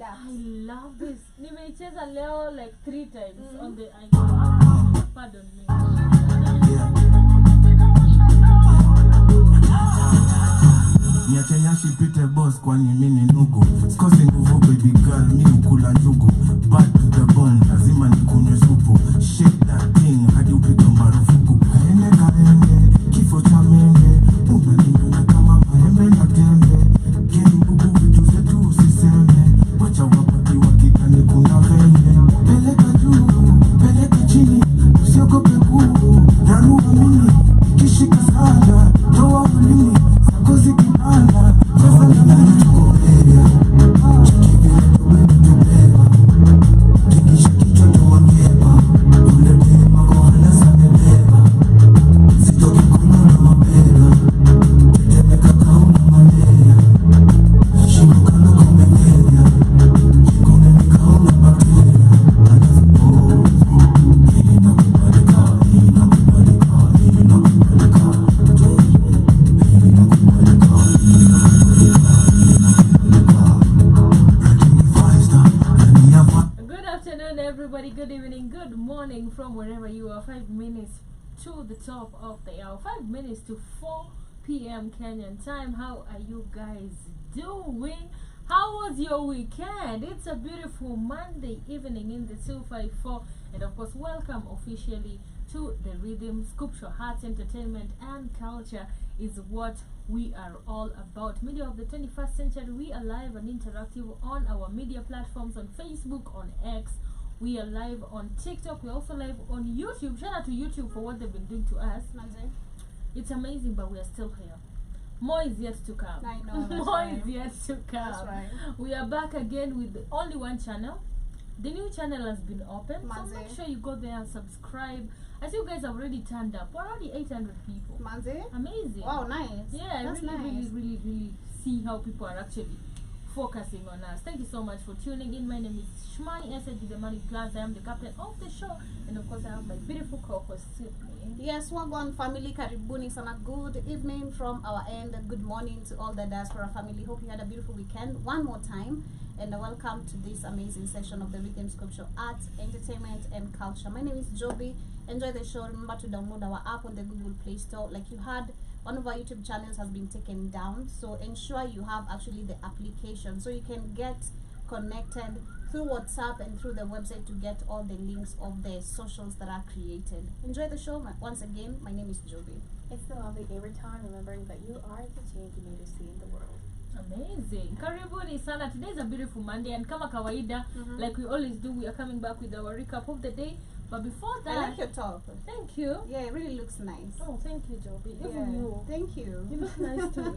I love this. Nimeicheza leo like 3 times on the iPhone. Pardon me. Niachenyashi pite boss kwani mimi nugu. Sikosi nguvu baby girl mi ukula njugu. Bad to the bone lazima nikunywe supu. Shake that thing hadi upige marufuku. Kaende kifo cha mende. Unaniona kama maembe na tembe. Game bubu vitu zetu usiseme. Wacha wapati wakikani kuna vende. Peleka juu, peleka chini. Usiogope kuu, narua mini. Kishika sana, toa ulimi. Sakozi kibanda, sasa nani tuko area. Chiki vile tumeni tubeba. Kikisha kichwa toa ngepa. Ule dema kohana samebeba. Sitoki kuna na mabega. Tetemeka kauna malea. Shingo kando kumelea. Jikune ni kauna bakteria. Anazipo. Inakubalika, inakubalika, inakubalika. Good afternoon, everybody. Good evening, good morning from wherever you are. 5 minutes to the top of the hour. 5 minutes to 4 p.m. Kenyan time. How are you guys doing? How was your weekend? It's a beautiful Monday evening in the 254. And of course, welcome officially to the Rythm Scoop Show. Arts, entertainment, and culture is what we are all about. Media of the 21st century. We are live and interactive on our media platforms, on Facebook, on X. We are live on TikTok. We're also live on YouTube. Shout out to YouTube for what they've been doing to us. It's amazing, but we are still here. More is yet to come. I know. More right. is yet to come. That's right. We are back again with only one channel. The new channel has been opened, so make sure you go there and subscribe. I see you guys have already turned up. We're already 800 people. Amazing. Wow, nice. Yeah, that's really see how people are actually focusing on us. Thank you so much for tuning in. My name is Shmani SG the Money Plans. I am the captain of the show, and of course I have my beautiful co-host with me. Yes, Wagwan family, karibuni sana. Good evening from our end. Good morning to all the diaspora family. Hope you had a beautiful weekend. One more time, and welcome to this amazing session of the Rythm Scoop Show, Arts, Entertainment, and Culture. My name is Joby. Enjoy the show. Remember to download our app on the Google Play Store. Like you heard, one of our YouTube channels has been taken down, so ensure you have actually the application so you can get connected through WhatsApp and through the website to get all the links of the socials that are created. Enjoy the show. Once again, my name is Joby. It's the lovely Gamer time, remembering that you are the change you need to see in the world. Amazing. Karibuni sana. Today is a beautiful Monday, and kama kawaida, like we always do, we are coming back with our recap of the day. But before that, I like your top. Thank you. Yeah, it really looks nice. Oh, thank you, Joby. Yeah. Even you. Thank you. You look nice too.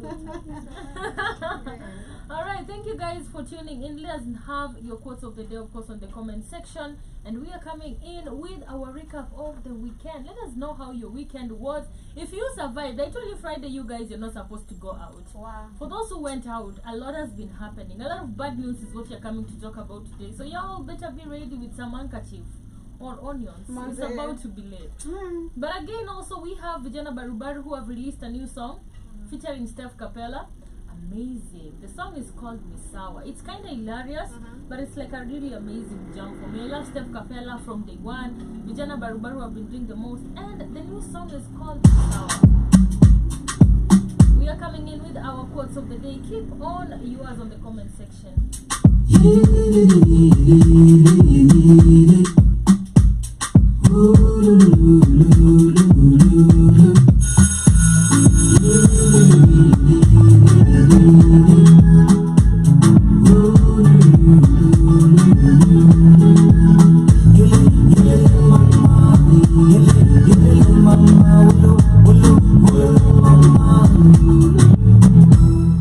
Alright, thank you guys for tuning in. Let us have your quotes of the day, of course, on the comment section. And we are coming in with our recap of the weekend. Let us know how your weekend was. If you survived, I told you Friday, you guys, you're not supposed to go out. Wow. For those who went out, a lot has been happening. A lot of bad news is what you're coming to talk about today. So y'all better be ready with some handkerchief or onions. It's about to be late. But again, also we have Vijana Barubaru who have released a new song featuring Steph Capella. Amazing. The song is called Misawa. It's kind of hilarious, but it's like a really amazing jump for me. I love Steph Capella from day one. Vijana Barubaru have been doing the most, and the new song is called Misawa. We are coming in with our quotes of the day. Keep on yours on the comment section.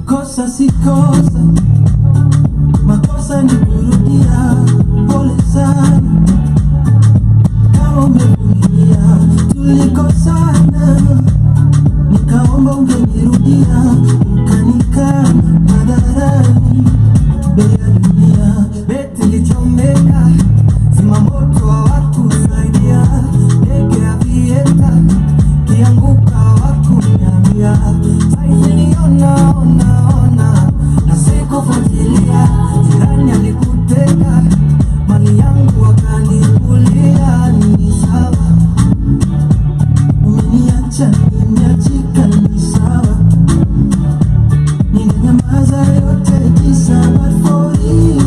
Cosa si cosa, makosa ni kurudia, pole sana kama umevumilia. Tulikosana, nikaomba ungenirudia, ukanikana hadharani mbele ya dunia. Beti lichomeka, zima moto hawakusaidia, ndege ya vieta kianguka hawakunyambia. Saizi niona na sikufuatilia, jirani alikuteka mali yangu wakanipulia. Ni sawa, umeniacha nimeachika, ni sawa, nimenyamaza yote tisa. But for you,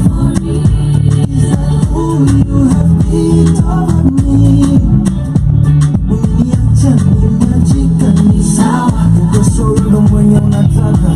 is that who you have picked over me? Umeniacha nimeachika, ni sawa, uko sure ndo mwenye unataka,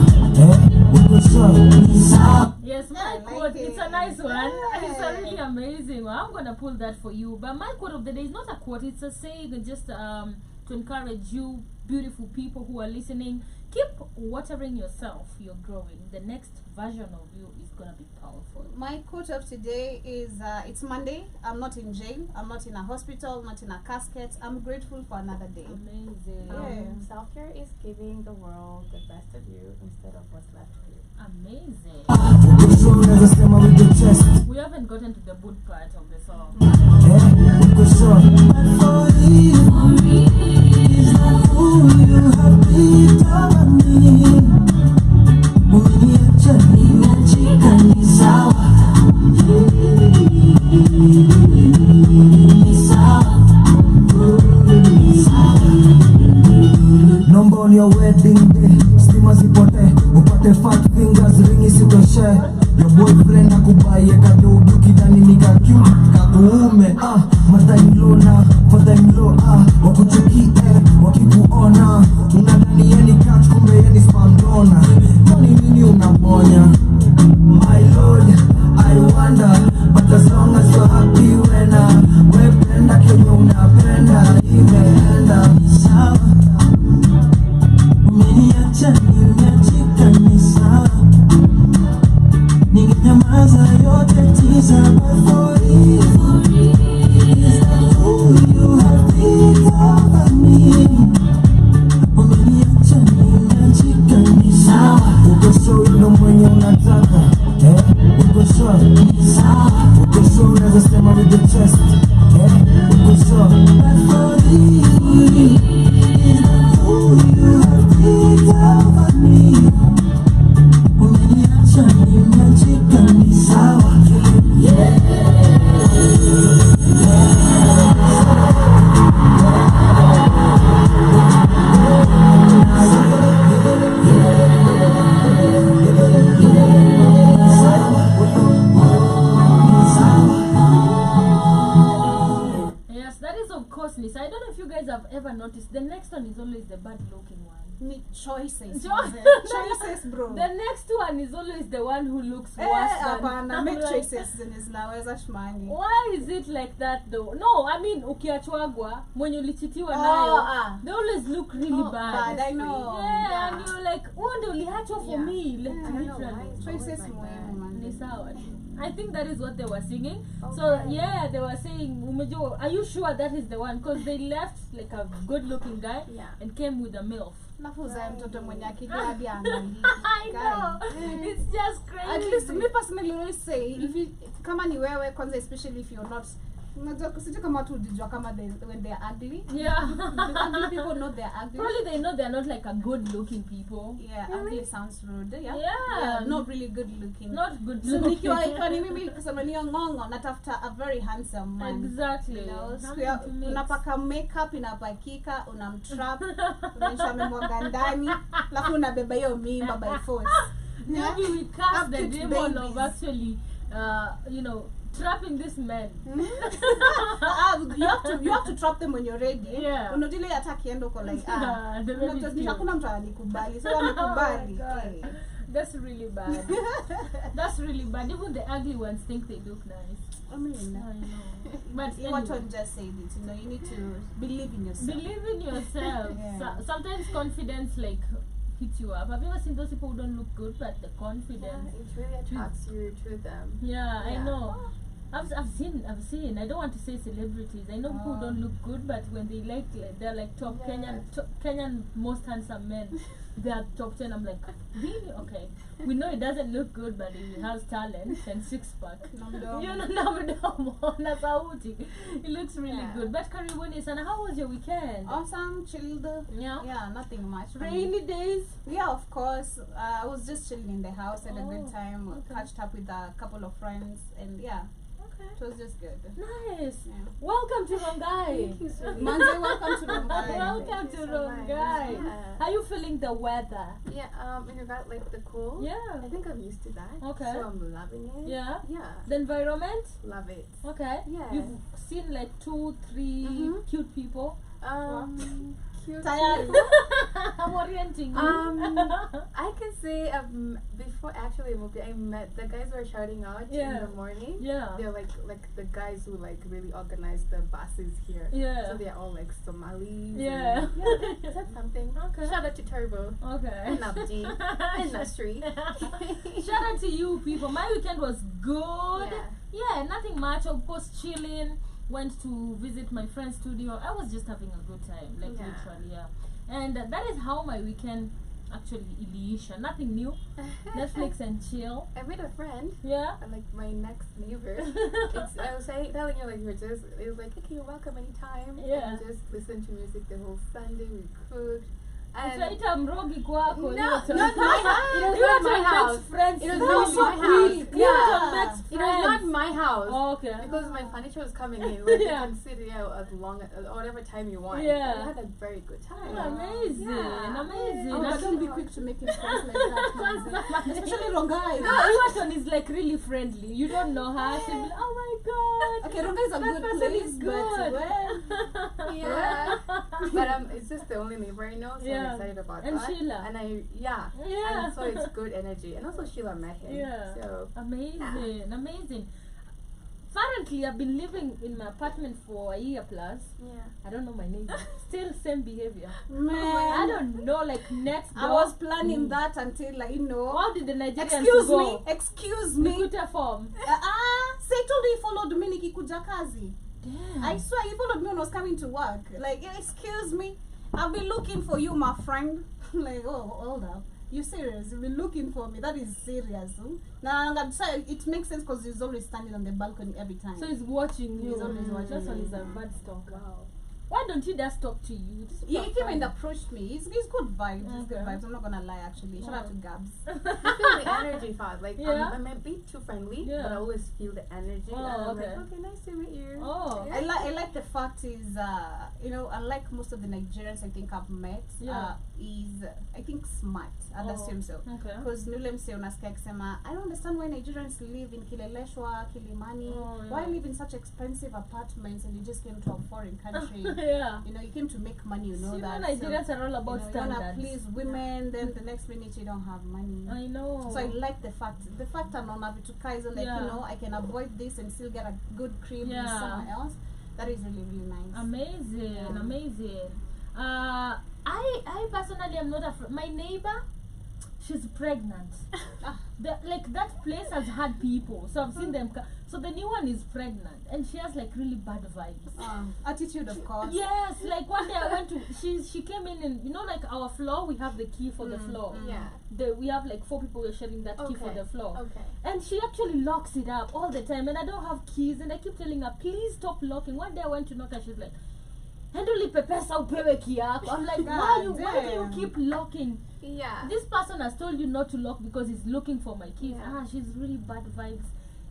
uko sure ni sawa. Yes, my quote, it's a nice one. It's a really amazing one. I'm gonna pull that for you. But my quote of the day is not a quote, it's a saying just to encourage you, beautiful people who are listening. Keep watering yourself, you're growing. The next version of you is gonna be powerful. My quote of today is it's Monday. I'm not in jail. I'm not in a hospital, not in a casket. I'm grateful for another day. Amazing. Yeah. Self-care is giving the world the best of you instead of what's left of you. Amazing. Uko sure unaweza sema with the chest, We haven't gotten to the good part of the song. uko sure. But for you, is that who you have picked over me? Umeniacha nimeachika, ni sawa, ni sawa, ni sawa. Nomba on your wedding day, stima zipote, upate fat fingers, ringi sitoshe. Your boyfriend akubaye kadogo kidani nika cute kakuume, mother-in-law na father-in-law, wakuchukie wakikuona unadhani yeni catch, kumbe yeni spam donor. Kwani nini unabonya? My lord, I wonder, but as long as you're happy wena wependa kenye unapenda imeenda, ni sawa. Umeniacha nimeachika, ni sawa, ningenyamaza yote tisa. But for you, is that who you have picked over me? Umeniacha nimeachika, ni sawa, uko sure ndo mwenye unataka, uko sure ni sawa, uko sure unaweza sema with the chest, uko sure. But for you, is that who you have picked over me? Umeniacha nimeachika, ni sawa, Yes, that is of course Lisa. I don't know if you guys have ever noticed the next one is always the bad looking one. Choices. Cho- Choices, bro. The next one is always the one who looks worse Hapana, than make like, choices zenye zinaweza shmani. Why is it like that though? No, I mean ukiachwagwa mwenye ulichitiwa nayo, they always look really bad. I know. Yeah, and you're like, oh, ndio uliachwa for me. Like, I don't know why literally. it's Choices always like muhimu, man. Ni sawa. I think that is what they were singing. Oh, So right. yeah, they were saying, Umejo, are you sure that is the one? Because they left like a good-looking guy Yeah. and came with a MILF. Nafuza mtoto mwenye akili hadi angalii. I know. It's just crazy. At least me personally always say, if you kama ni wewe kwanza, especially if you're not Unajua sijui kama watu hujijua kama when they are ugly. Yeah. Because ugly people know they're ugly. Probably they know they're not like a good looking people. Yeah, ugly sounds rude. Yeah. Yeah. Not really good looking. Not good So looking. ikiwa ni mimi kusema ni ngongo natafuta a very handsome man. Exactly. You know, Something to mix. unapaka makeup inapakika, unamtrap, unaisha memwanga ndani, alafu unabeba hiyo mimba by force. Maybe we cast Up the to demon of babies. actually, trapping this man. You have to trap them when you're ready. Yeah. Unajua hata akienda uko like The baby's cute. hakuna mtu anikubali. So Oh my amekubali. God. That's really bad. That's really bad. Even the ugly ones think they look nice. I mean, I know. But what anyway, one just said it, you know, you need to believe in yourself. believe in yourself. Yeah. Sometimes confidence like hits you up. Have you ever seen those people who don't look good but the Yeah, confidence? it really attracts you to them. Yeah, I Yeah. know. I've seen. I don't want to say celebrities. I know people who don't look good, but when they they're like top Yeah. Kenyan most handsome men. They are top 10. I'm like, really? Okay. We know it doesn't look good, but he has talent and six pack. Na sauti. It looks really Yeah. good. But karibuni sana. How was your weekend? Awesome, chilled. Yeah. Yeah, nothing much. for me. Rainy days. Yeah, of course. I was just chilling in the house, had a good time, okay. catched up with a couple of friends, and yeah, Okay. it was just good. Nice. Yeah. Welcome to Rongai. Thank you so much. Manze, welcome to Rongai. Welcome Thank to you so much. Rongai. Yeah. How are you feeling the weather? Yeah, in regard like the cold. Yeah. I think I'm used to that. Okay. So I'm loving it. Yeah. Yeah. The environment? Love it. Okay. Yeah. You've seen like 2-3 Mhm. cute people. Cute. Tired. I'm orienting you. I can say before actually I met the guys who were shouting out in Yeah. the morning. Yeah. They're like the guys who like really organize the buses here. Yeah. So they're all like Somalis. Yeah. And, yeah, that's something. Okay. Shout out to Turbo. Okay. And Nabji. And Nasri. Shout out to you people. My weekend was good. Yeah. Yeah, nothing much. Of course, chilling. Went to visit my friend's studio. I was just having a good time, like Yeah. literally, yeah. And that is how my weekend actually iliisha. Nothing new. Netflix and chill. I made a friend. Yeah. Like my next neighbor. I was telling you like it was like, okay, you're welcome anytime. Yeah. And just listen to music the whole Sunday. We cooked. And Utaita mrogi kwako. No, you not were my house. It was you not were my to house. best friends. It was really not my quick. house. You were Yeah. to best It was not friends. my house. Oh, okay. Because my furniture was coming in. Like, Yeah. you can sit here as long or whatever time you want. Yeah. And I had a very good time. Amazing, Yeah. amazing. Oh, but don't be quick to make him friends like that, Manze. Especially Rongai. No, Iwaton is like really friendly. You don't know her. She'll be like, oh my god. Okay, Rongai is a That good person place, is but good. well, Yeah. But it's just the only neighbor I know, so Yeah. I'm excited about And that. Sheila. And Yeah. And so it's good energy. And also Sheila met him. Yeah. So Amazing, amazing. Currently, I've been living in my apartment for a year plus. yeah. I don't know my neighbor. Still same behavior. man. I don't know, like next door. I was planning that until, like, you know. How did the Nigerians Excuse go? me. Excuse me. Nikuta form. Say told you he followed me nikikuja kazi. Damn. I swear he followed me when I was coming to work. Like, excuse me. I've been looking for you, my friend. Like, oh, hold up. You serious? You've been looking for me. That is serious. Now, it makes sense because he's always standing on the balcony every time. So he's watching you. He's always watching That one you. is a bad stalker. Wow. Why don't he just talk to you? Just He for came fun. and approached me. He's good vibes. He's good Okay. vibes. I'm not gonna lie, actually. Shout out to Gabs. I feel the energy fast. Like Yeah. I'm a bit too friendly, Yeah. but I always feel the energy. Oh, and I'm okay. like, okay, nice to meet you. Oh. Yeah. I like the fact is, unlike most of the Nigerians I think I've met, Yeah. is I think smart. That's Oh, himself. okay. Because nule mse unasikia akisema, I don't understand why Nigerians live in Kileleshwa, Kilimani. Oh, yeah. Why live in such expensive apartments and you just came to a foreign country? Yeah. You know, you came to make money, you know See, that. Nigerians are all you about know, you wanna standards. please women, then the next minute you don't have money. I know. So I like the fact anaona vitu kaizo, like, Yeah. you know, I can avoid this and still get a good crib Yeah. somewhere else. That is really, really nice. Amazing, Yeah. amazing. I personally am not afraid. My neighbor, she's pregnant. Ah. like that place has had people, so I've seen them. So the new one is pregnant, and she has like really bad vibes. Attitude, of course. Yes, like one day I went to. She came in, and you know, like our floor, we have the key for the floor. Yeah. We have like 4 people who are sharing that key for the floor. Okay. And she actually locks it up all the time, and I don't have keys, and I keep telling her, please stop locking. One day I went to knock, and she's like, "Handle pepesa upewe key yako." I'm like, why do you keep locking? Yeah. This person has told you not to lock because he's looking for my keys. Yeah. She's really bad vibes.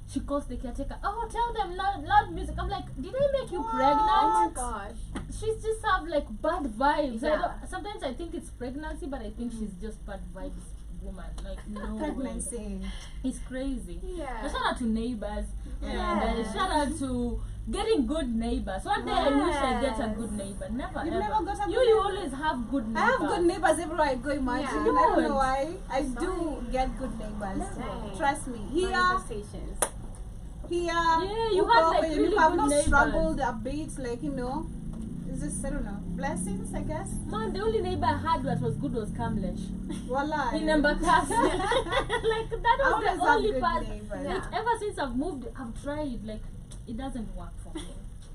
She calls the caretaker. Oh, tell them loud music. I'm like, did I make you pregnant? Oh my gosh. She's just have like bad vibes. Yeah. Sometimes I think it's pregnancy, but I think she's just bad vibes woman. Like no Pregnancy. way. It's crazy. Yeah. But shout out to neighbors. Yeah. And shout out to getting good neighbors. One day I wish I get a good neighbor. Never You've ever. never got a good You neighbor? always have good I neighbors. have good neighbors everywhere I go, imagine. Yeah. I don't Good. know why. I do get good neighbors. Dang. Trust me. Here, Manifestations. You Uko, have, like, when really you have good not neighbors. struggled a bit, like, you know, it's just, I don't know, blessings, I guess. Man, the only neighbor I had that was good was Kamlesh. Voila. In Embakasi. Like that I was always the have only good part. neighbors. Like ever since I've moved, I've tried. Like it doesn't work for me.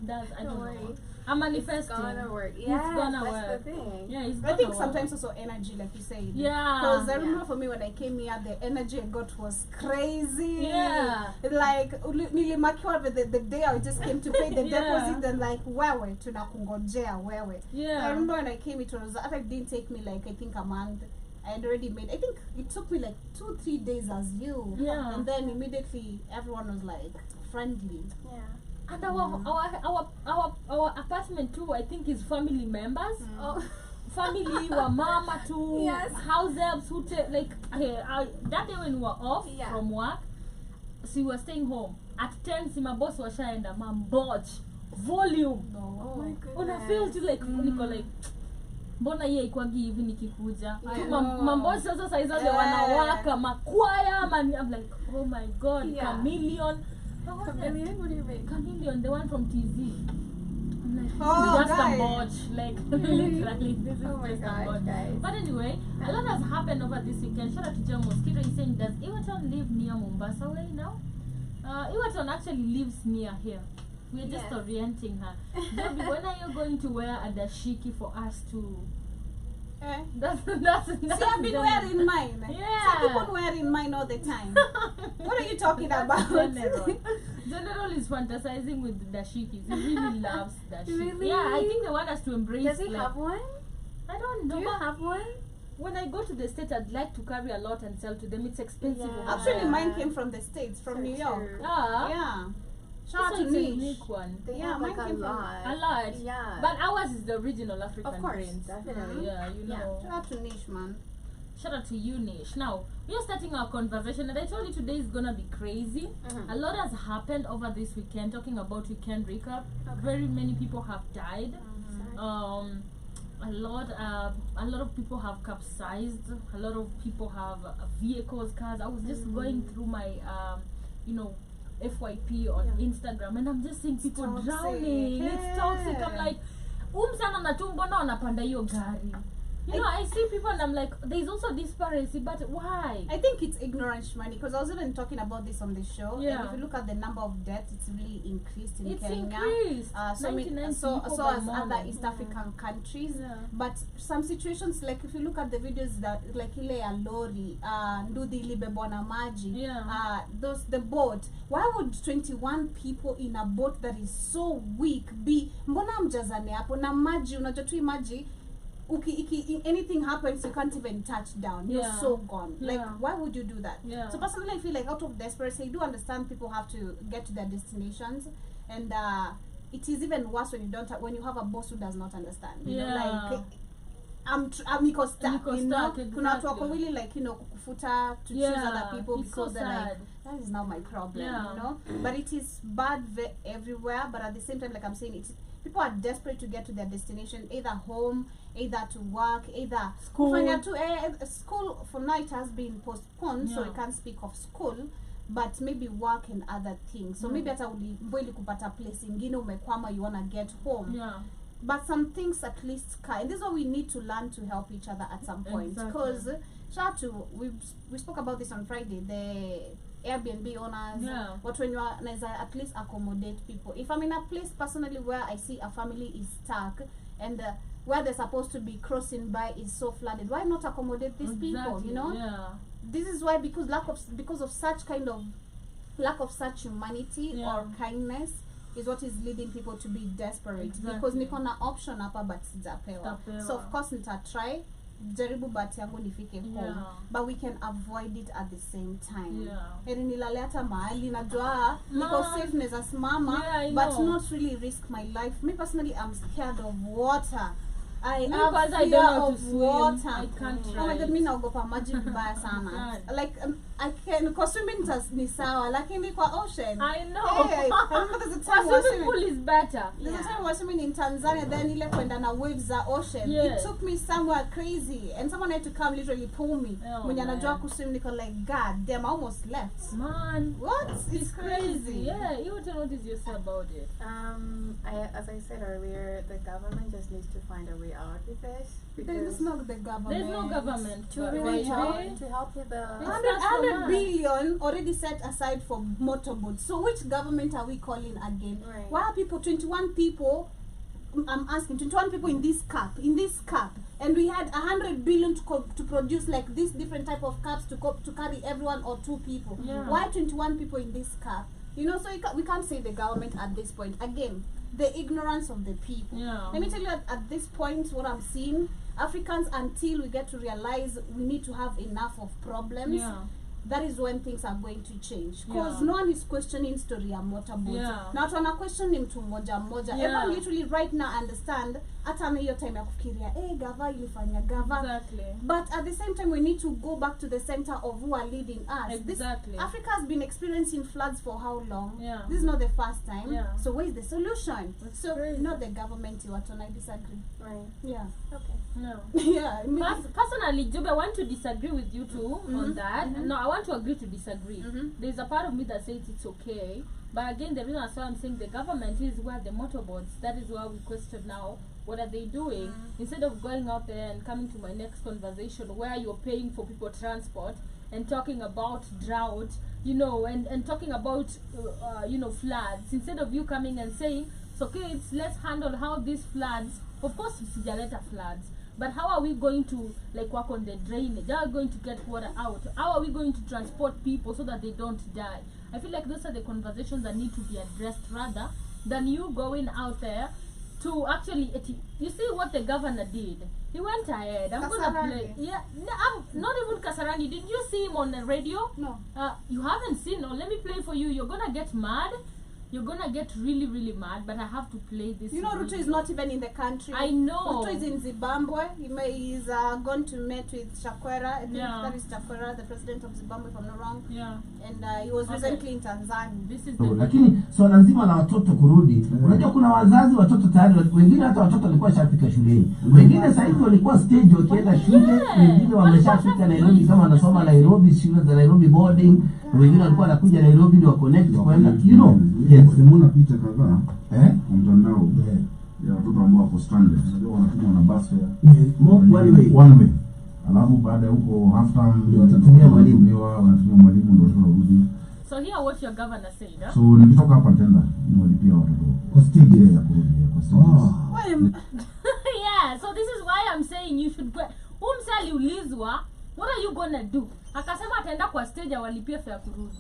I don't worry. know. I'm manifesting. It's gonna work. It's Yeah, gonna that's work. the thing. Yeah, it's I gonna think work. sometimes also energy, like you said. Yeah. Because I remember for me when I came here, the energy I got was crazy. Yeah. Like, nilimakiwa the day I just came to pay the Yeah. deposit and like, wewe, tunakungojea, wewe. Yeah. I remember when I came, it didn't take me like, I think a month. I had already made, I think it took me like 2-3 days as you. Yeah. And then immediately everyone was like, friendly. Yeah. And our apartment too, I think is family members. Oh. Family wa mama too. Yes. House helps who that day when we were off Yeah. from work, so we were staying home. At 10, si my boss washaenda mamboch volume. Oh my goodness. Una feel tu like niko like mbona hii haikwagi hivi nikikuja. Yeah. Mamboch sasa saizi zote wanawaka makwaya man. I'm like, oh my god, Yeah. chameleon. Chameleon? What do you mean? Chameleon, the one from TZ. I'm like, Oh, just guys. a botch. Like, literally, this is Oh my just a gosh, botch. guys. But anyway, a lot has happened over this weekend. Shout out to John Mosquito. He's saying, does Iwaton live near Mombasa way now? Iwaton actually lives near here. We're just Yes. orienting her. Debbie, when are you going to wear a dashiki for us to... That's See, I've been wearing mine. Yeah. See, people wearing mine all the time. What are you talking about? General is fantasizing with dashikis. He really loves dashikis. Really? Yeah, I think they want us to embrace. Does he like, have one? I don't know. Do you but have one? when I go to the States, I'd like to carry a lot and sell to them. It's expensive. Yeah. over Actually, there. mine came from the States, from So New York. true. Ah, Yeah. Shout out this to one's a Nish. unique one. They Yeah, have like mine a came from- lot. A lot. Yeah. But ours is the original African Of course, grains. definitely. Yeah, you Yeah. know. Shout out to Nish, man. Shout out to you, Nish. Now, we are starting our conversation, and I told you today is gonna be crazy. Mhm. A lot has happened over this weekend. Talking about weekend recap, very many people have died. A lot of people have capsized. A lot of people have vehicles, cars. I was just going through my, FYP on Instagram, and I'm just seeing people toxic. drowning. It's toxic. I'm Yeah. like, sana na tu mbona wanapanda hiyo gari? You know, I see people and I'm like, there's also disparity, but why? I think it's ignorance money because I was even talking about this on the show. Yeah. And if you look at the number of deaths, it's really increased in It's Kenya. increased. So 99 so people so by as other morning. East African countries. Yeah. But some situations, like if you look at the videos that like ile ya lori, ndudhi ilibebwa na maji, Yeah. the boat. Why would 21 people in a boat that is so weak be? Mbona mjazane hapo na maji? Unajua tu maji. Anything happens, you can't even touch down. You're so gone. Yeah. Like, why would you do that? Yeah. So personally, I feel like out of desperation, I do understand people have to get to their destinations, and it is even worse when you have a boss who does not understand. You know, Yeah. like niko stuck. Niko You know, stuck, kuna watu wako exactly. really like kukufuta to choose other people it's because so they're like, sad. that is not my problem. Yeah. You know, but it is bad everywhere. But at the same time, like I'm saying, people are desperate to get to their destination, either home, either to work, either School. School for now it has been postponed, so Yeah. we can't speak of school, but maybe work and other things. So maybe hata ulimbweli kupata place ingine umekwama, you wanna get home. Yeah. But some things at least and this is what we need to learn to help each other at some point, Exactly. because shout to we spoke about this on Friday, the Airbnb owners, but when you are at least accommodate people. If I'm in a place personally where I see a family is stuck and where they're supposed to be crossing by is so flooded, why not accommodate these people? You know, this is why, because of such kind of lack of such humanity or kindness is what is leading people to be desperate. Because niko na option hapa but sijapewa, so of course nitatry jaribu bahati yangu nifike home, but we can avoid it at the same time. Heri nilale hata mahali najua niko safe, neza simama, but not really risk my life. Me personally, I'm scared of water. I have fear of water. I can't try. Oh my god, mimi naogopa maji vibaya sana. Like I can, because swimming ni sawa, lakini kwa ocean. I know. Hey, I remember there's a time swimming pool is better. There's a time I was swimming in Tanzania, then ile kwenda na waves za ocean. It took me somewhere crazy, and someone had to come literally pull me. When anajua kuswim, niko like, god damn, I almost left. Man, what? It's crazy. Yeah, you want to know what you say about it? As I said earlier, the government just needs to find a way out with this. There's not the government. There's no government to really to help with the 100 billion already set aside for motorboats. So which government are we calling again? Why are people, 21 people? I'm asking, 21 people in this cup, and we had 100 billion to produce like this different type of cups to carry everyone or 2 people. Why 21 people in this cup? You know, so we can't say the government at this point. Again, the ignorance of the people. Let me tell you, at this point, what I'm seeing, Africans, until we get to realize we need to have enough of problems, that is when things are going to change. Because no one is questioning story ya motorboat. Now tuna question mtu mmoja. Everyone literally right now understand hata na hiyo time ya kufikiria gava ilifanya gava. But at the same time we need to go back to the center of who are leading us. Africa has been experiencing floods for how long? This is not the first time. So where is the solution? So not the government, you and I disagree. Okay. No. Personally, Job, I want to disagree with you too on that. No, I want to agree to disagree. There's a part of me that says it's okay. But again, the reason why I'm saying the government is where the motorboats, that is why we question now, what are they doing? Instead of going out there and coming to my next conversation where you're paying for people transport and talking about drought, you know, and talking about, floods, instead of you coming and saying, so kids, let's handle how these floods, of course, sijaleta floods, but how are we going to work on the drainage? How are we going to get water out? How are we going to transport people so that they don't die? I feel like those are the conversations that need to be addressed rather than you going out there to actually, you see what the governor did. He went ahead. I'm going to play. I'm not even Kasarani. Did you see him on the radio? No. You haven't seen. Let me play for you. You're going to get mad. You're gonna get really, really mad, but I have to play this. You know, Ruto is not even in the country. I know. Ruto is in Zimbabwe. He's gone to meet with Chakwera. I think that is Chakwera, the president of Zimbabwe, if I'm not wrong. And he was recently in Tanzania. This is lakini swala nzima la watoto kurudi. Unajua kuna wazazi watoto tayari, wengine hata watoto walikuwa shafika shuleni. Wengine sasa hivi walikuwa stage wakienda shule, wengine wameshafika Nairobi kama wanasoma Nairobi, shule za Nairobi boarding. Wengine walikuwa wanakuja Nairobi ndio connect kwenda, you know. Nimeona picha kadhaa kwa mtandao ya watoto ambao wako stranded. Unajua wanatumwa na bus fare one way. Alafu baada ya huko half time watatumia mwalimu, wanatumia mwalimu ndio wanarudi. So here what your governor said, So nikitoka hapa tenda niwalipia watoto hostage ya kurudi kwa stage. Yeah, so this is why I'm saying you should go. Umsali ulizwa, what are you gonna do? Akasema ataenda kwa stage awalipia fare kurudi.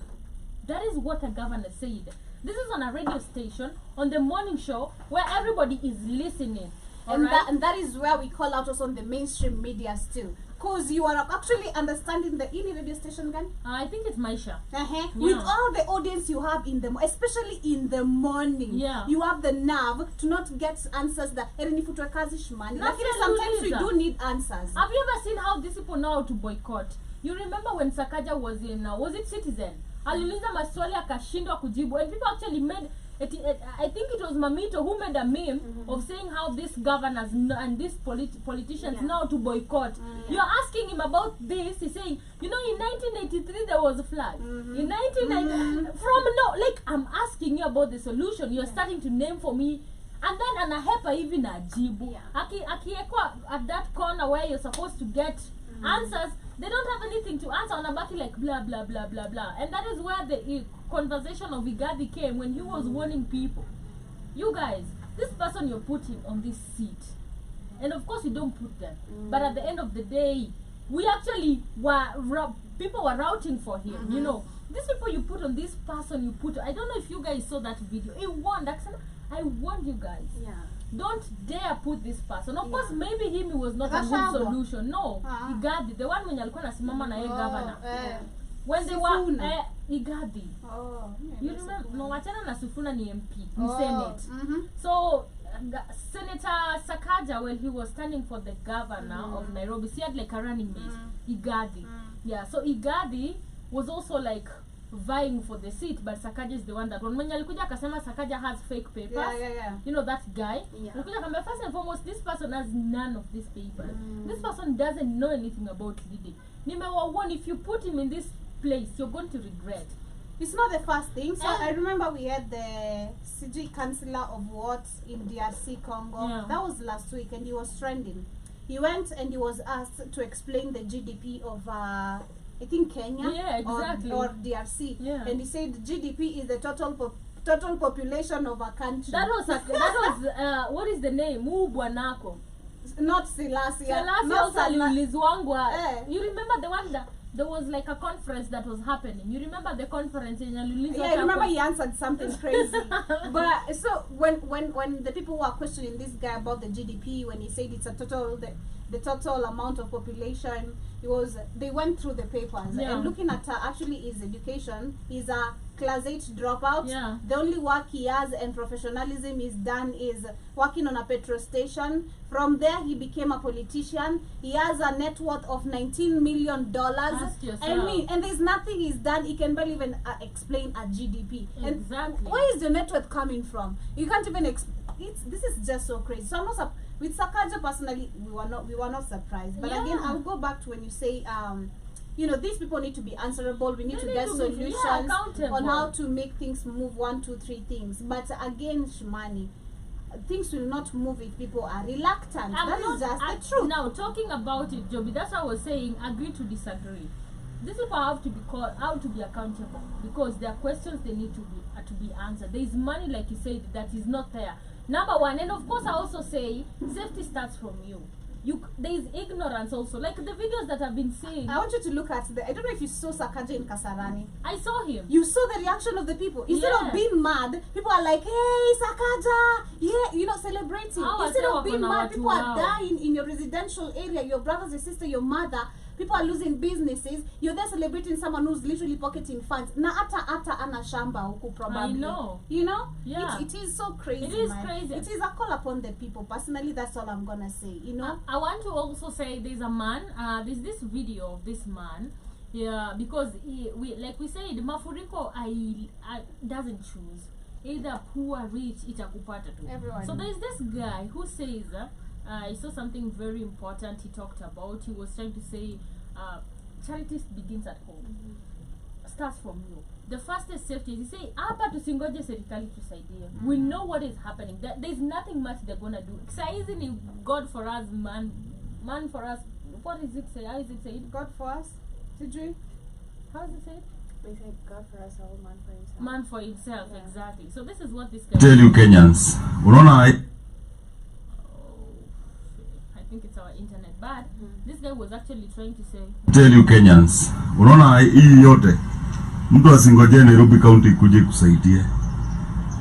That is what a governor said. This is on a radio station, on the morning show, where everybody is listening. And that is where we call out also on the mainstream media still. Because you are actually understanding the any radio station again? I think it's Maisha. With all the audience you have in the, especially in the morning, you have the nerve to not get answers that sometimes we do need answers. Have you ever seen how these people know how to boycott? You remember when Sakaja was in, was it Citizen? Aliuliza maswali akashindwa kujibu, and people actually made it, I think it was Mamito who made a meme of saying how these governors and these politicians know to boycott. You're asking him about this, he's saying, you know, in 1983 there was a flood. In 1990, I'm asking you about the solution, you're starting to name for me, and then anahepa even ajibu. Akiekwa at that corner where you're supposed to get answers, they don't have anything to answer on a back like blah blah blah blah blah. And that is where the conversation of Igadi came when he was warning people. You guys, this person you're putting on this seat, and of course you don't put them, but at the end of the day, we actually were people were routing for him. You know, these people you put on this person you put. I don't know if you guys saw that video. I warned you guys. Yeah. Don't dare put this person. Of course, maybe he was not a good solution. No, Igadi, the one when alikuwa nasimama na governor. When they were Igadi. You remember? No, wachana na Sifuna ni MP, ni Senate. So Senator Sakaja, when he was standing for the governor of Nairobi, he had like a running mate, Igadi. Yeah, so Igadi was also like vying for the seat, but Sakaja is the one that when alikuja akasema Sakaja has fake papers. You know that guy. Alikuja akasema first and foremost, this person has none of these papers. This person doesn't know anything about leading. Nimewawarn, if you put him in this place, you're going to regret. It's not the first thing. So I remember we had the CG Councillor of what in DRC Congo. That was last week, and he was trending. He went and he was asked to explain the GDP of I think Kenya or DRC. And he said GDP is the total population of a country. That was what is the name? Bwanako. Not Selassie. You remember the one that there was like a conference that was happening. You remember the conference in I remember he answered something crazy. But so when the people were questioning this guy about the GDP, when he said it's a total the total amount of population, they went through the papers and looking at actually his education. He's a class 8 dropout. The only work he has and professionalism he's done is working on a petrol station. From there he became a politician. He has a net worth of $19 million. And there's nothing he's done. He can barely even explain a GDP. Exactly. And where is the net worth coming from? You can't even this is just so crazy. So I'm not with Sakaja personally, we were not surprised. But again, I'll go back to when you say you know, these people need to be answerable. We need to get solutions on how to make things move 1, 2, 3 things. But again, Shimani, things will not move if people are reluctant. That is just the truth. Now, talking about it, Joby, that's what I was saying, agree to disagree. These people have to be called out to be accountable because there are questions they need to be answered. There is money, like you said, that is not there. Number one, and of course I also say safety starts from you. There is ignorance also, like the videos that I've been seeing. I want you to look at I don't know if you saw Sakaja in Kasarani. I saw him. You saw the reaction of the people. Instead of being mad, people are like, hey, Sakaja, you know, celebrating. Instead of being mad, people are dying in your residential area, your brothers, your sister, your mother. People are losing businesses. You're there celebrating someone who's literally pocketing funds. Na ata ana shamba huku probably. I know. You know? Yeah. It is so crazy. It is crazy. It is a call upon the people. Personally, that's all I'm gonna say. You know? I want to also say there's a man. There's this video of this man. Yeah, because like we said, mafuriko doesn't choose either poor, rich, itakupata tu. Everyone. So there's this guy who says. I saw something very important he talked about. He was trying to say charity begins at home. Starts from you. The fastest safety is, he say, hapa tusingoje serikali tusaidie. We know what is happening. There's nothing much they're gonna do. Saizi ni God for us, man for us. What is it say? How is it said? God for us? Sijui? How is it said? We say God for us all, man for himself. Man for himself, exactly. So this is what this guy Tell you Kenyans, unaona I think it's our internet, but this guy was actually trying to say, tell you Kenyans, unaona hii yote mtu asingoje Nairobi County kuje kusaidia.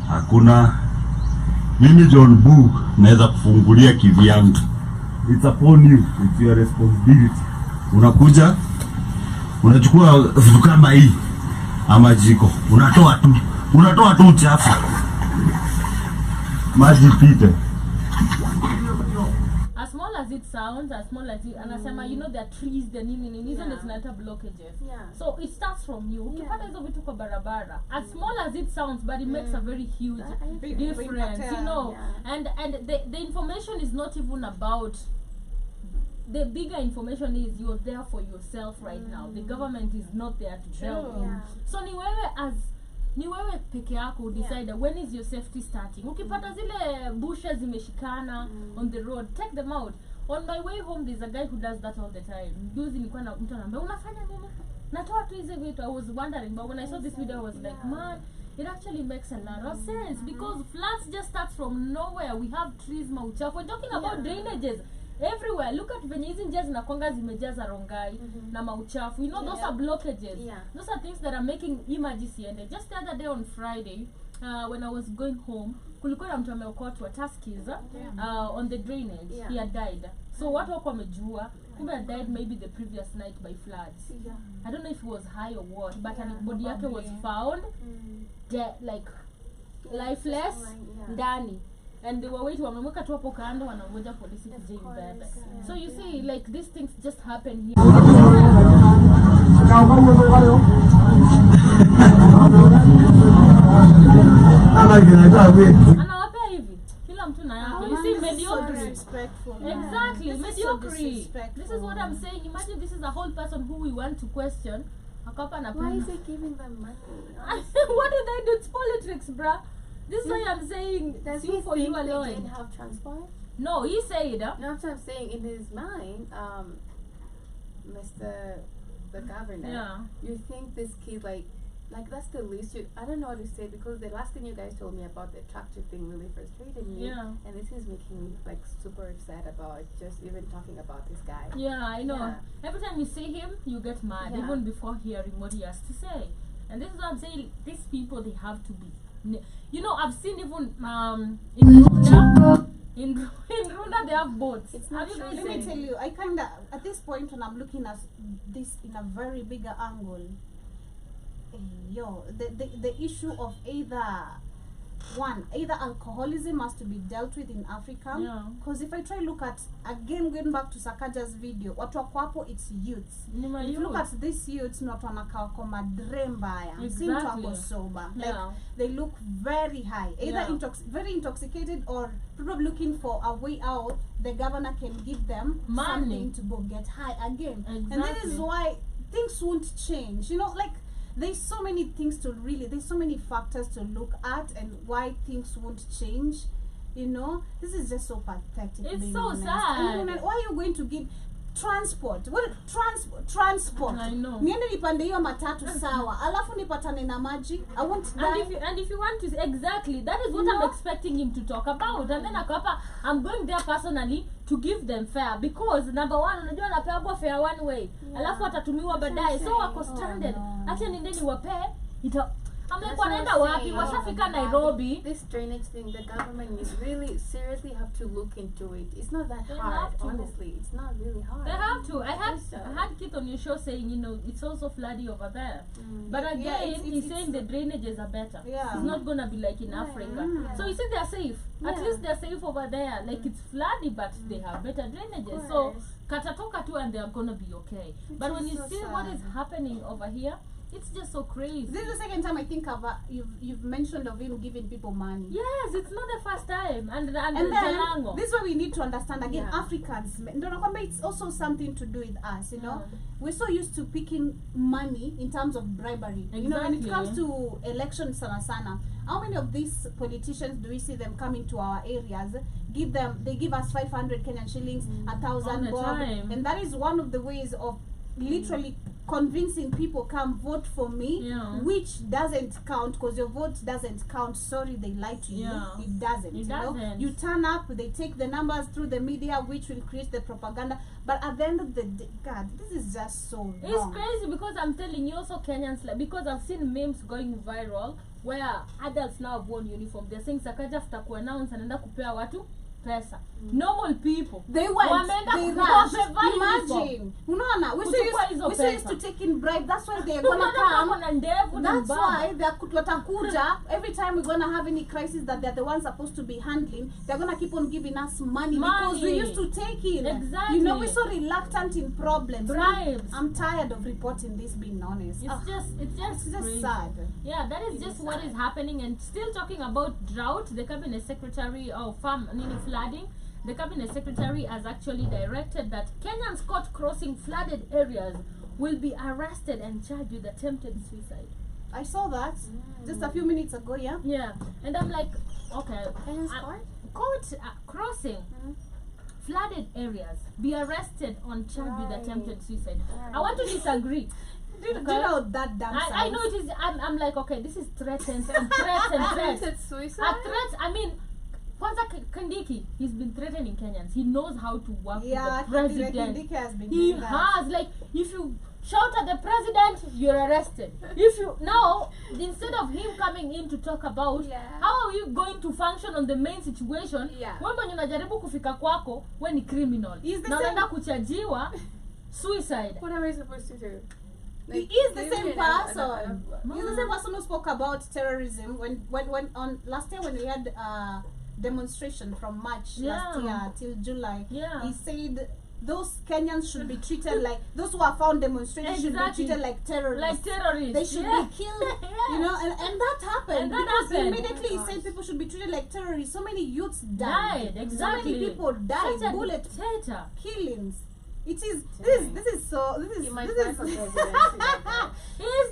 Hakuna. Mimi John Boo naweza kufungulia kivyangu. It's upon you, it's your responsibility. Unakuja unachukua vitu kama hii ama jiko, unatoa tu uchafu, maji pite. as small as it sounds, as small as it, anasema, you know, there are trees, the nini hizo zinaleta blockages. So it starts from you. Ukipata hizo vitu kwa barabara, as small as it sounds, but it makes a very huge difference, you know. And the information is not even about, the bigger information is you're there for yourself right now. The government is not there to help you. So ni wewe peke yako decide when is your safety starting. Ukipata zile bushes zimeshikana on the road, take them out. On my way home, there's a guy who does that all the time. Juzi nilikuwa na mtu anambia unafanya nini? Natoa tu hizi vitu. I was wondering, but when I saw this video, I was like, man, it actually makes a lot of sense because floods just starts from nowhere. We have trees, mauchafu. We're talking about drainages everywhere. Look at venye hizi njia zinakwanga zimejaza rongai na mauchafu. You know, those are blockages. Those are things that are making emergency. And just the other day on Friday, when I was going home, kulikuwa na mtu ameokotwa Tuskies on the drainage. He had died. So watu wako wamejua kumbe had died maybe the previous night by floods. I don't know if he was high or what, but body yake was found dead, like lifeless ndani. And they were waiting, wamemweka tu hapo kando wanangoja polisi kuja imbebe. So you see, like these things just happen here. Anawapea hivi kila mtu na yake. You see, mediocre. Exactly, mediocre. This is what I'm saying. Imagine this is a whole person who we want to question. Why is he giving them money? What do they do? It's politics, bruh. This is why I'm saying. Does he think they didn't have transport? No, he said. No, what I'm saying, in his mind, Mr. the governor, you think this kid like that's the least you, I don't know what to say, because the last thing you guys told me about the tractor thing really frustrated me, and this is making me like super upset about just even talking about this guy. I know. Every time you see him, you get mad, even before hearing what he has to say. And this is what I'm saying, these people, they have to be, you know, I've seen even in Rwanda they have boats. It's not true. Let me tell you, I kinda, at this point when I'm looking at this in a very bigger angle, the issue of either alcoholism has to be dealt with in Africa, because if I try look at, again going back to Sakaja's video, watu wako hapo, it's youths. If you look at these youths, not wanakaa kwa madre mbaya, si mtu wako sober, like they look very high, either very intoxicated or probably looking for a way out. The governor can give them something to go get high again, and this is why things won't change, you know, like there's so many things to really, there's so many factors to look at and why things won't change, you know. This is just so pathetic. It's so sad. And why are you going to give transport? What transport? I know. Niende nipande hiyo matatu sawa, alafu nipatane na maji. I won't die. And if you want to, exactly, that is what I'm expecting him to talk about. And then akapa, I'm going there personally to give them fare, because number one, unajua anapewa fare one way, alafu atatumiwa baadaye, so wako stranded. Acha nendeni wape I'm like, wanaenda wapi? Washafika Nairobi. This drainage thing, the government is really seriously have to look into it. It's not that hard, honestly. It's not really hard. They have to. I had Kit on your show saying, you know, it's also flooding over there. But again, he's saying the drainages are better. It's not gonna be like in Africa. So you see, they're safe. At least they're safe over there. Like it's floody, but they have better drainages. So katatoka too, and they're gonna be okay. But when you see what is happening over here, it's just so crazy. This is the second time I think of you've mentioned of him giving people money. Yes, it's not the first time. And then this is what we need to understand again. Africans, it's also something to do with us, you know. We're so used to picking money in terms of bribery. You know, when it comes to elections, sana. How many of these politicians do we see them coming to our areas? They give us 500 Kenyan shillings, 1,000 bob, and that is one of the ways of literally convincing people come vote for me, which doesn't count, because your vote doesn't count. Sorry, they lied to you. It doesn't. You know, you turn up, they take the numbers through the media, which will create the propaganda. But at the end of the day, God, this is just so wrong. It's crazy, because I'm telling you, also Kenyans, like, because I've seen memes going viral where adults now have worn uniform. They're saying Sakaja after to announce and anaenda kupea watu pesa. Normal people, they went, they rushed. Imagine, unaona, we so used to taking bribe. That's why they're gonna come. That's why they're watakuja every time we're gonna have any crisis that they're the ones supposed to be handling. They're gonna keep on giving us money because we used to take it. Exactly. You know, we're so reluctant in problems. Bribes. I'm tired of reporting this, being honest. It's just sad. Yeah, that is just what is happening. And still talking about drought, the cabinet secretary of flooding, the cabinet secretary has actually directed that Kenyans caught crossing flooded areas will be arrested and charged with attempted suicide. I saw that just a few minutes ago. Yeah, and I'm like, okay, Kenyans caught crossing flooded areas be arrested on charge with attempted suicide. I want to disagree. Do you know that damn I know it is. I'm like, okay, this is threats and threats and threats. Attempted suicide? Threats, I mean, Kwanza Kindiki, he's been threatening Kenyans. He knows how to work with the president. Kindiki has been He has, like, if you shout at the president, you're arrested. If you now, instead of him coming in to talk about how are you going to function on the main situation, when unajaribu kufika kwako, when ni criminal. Na unaenda kuchajiwa suicide. What am I supposed to do? Like, he is the same person. He's the same person who spoke about terrorism when on last year when we had demonstration from March last year till July. He said those Kenyans should be treated like those who are found demonstrating should be treated like terrorists. Like terrorists. They should be killed. You know, and that happened. Immediately he said people should be treated like terrorists. So many youths died. Exactly. So many people died. Bullet killings. This is He is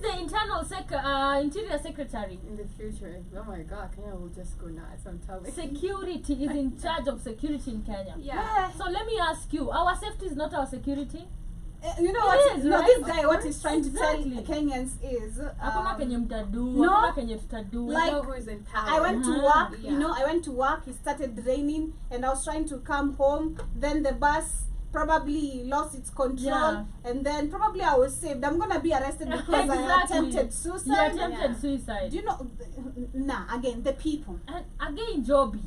the interior secretary. In the future, oh my God, Kenya will just go nuts. I'm telling you. Security is in charge of security in Kenya. So let me ask you, our safety is not our security? You know what? No, this guy, what he's trying to tell Kenyans is, like, who is in power. I went to work. You know, I went to work. It started raining, and I was trying to come home. Then the bus probably lost its control, and then probably I was saved. I'm gonna be arrested because I attempted suicide. You attempted suicide. Do you know? Again, the people. And again, Joby.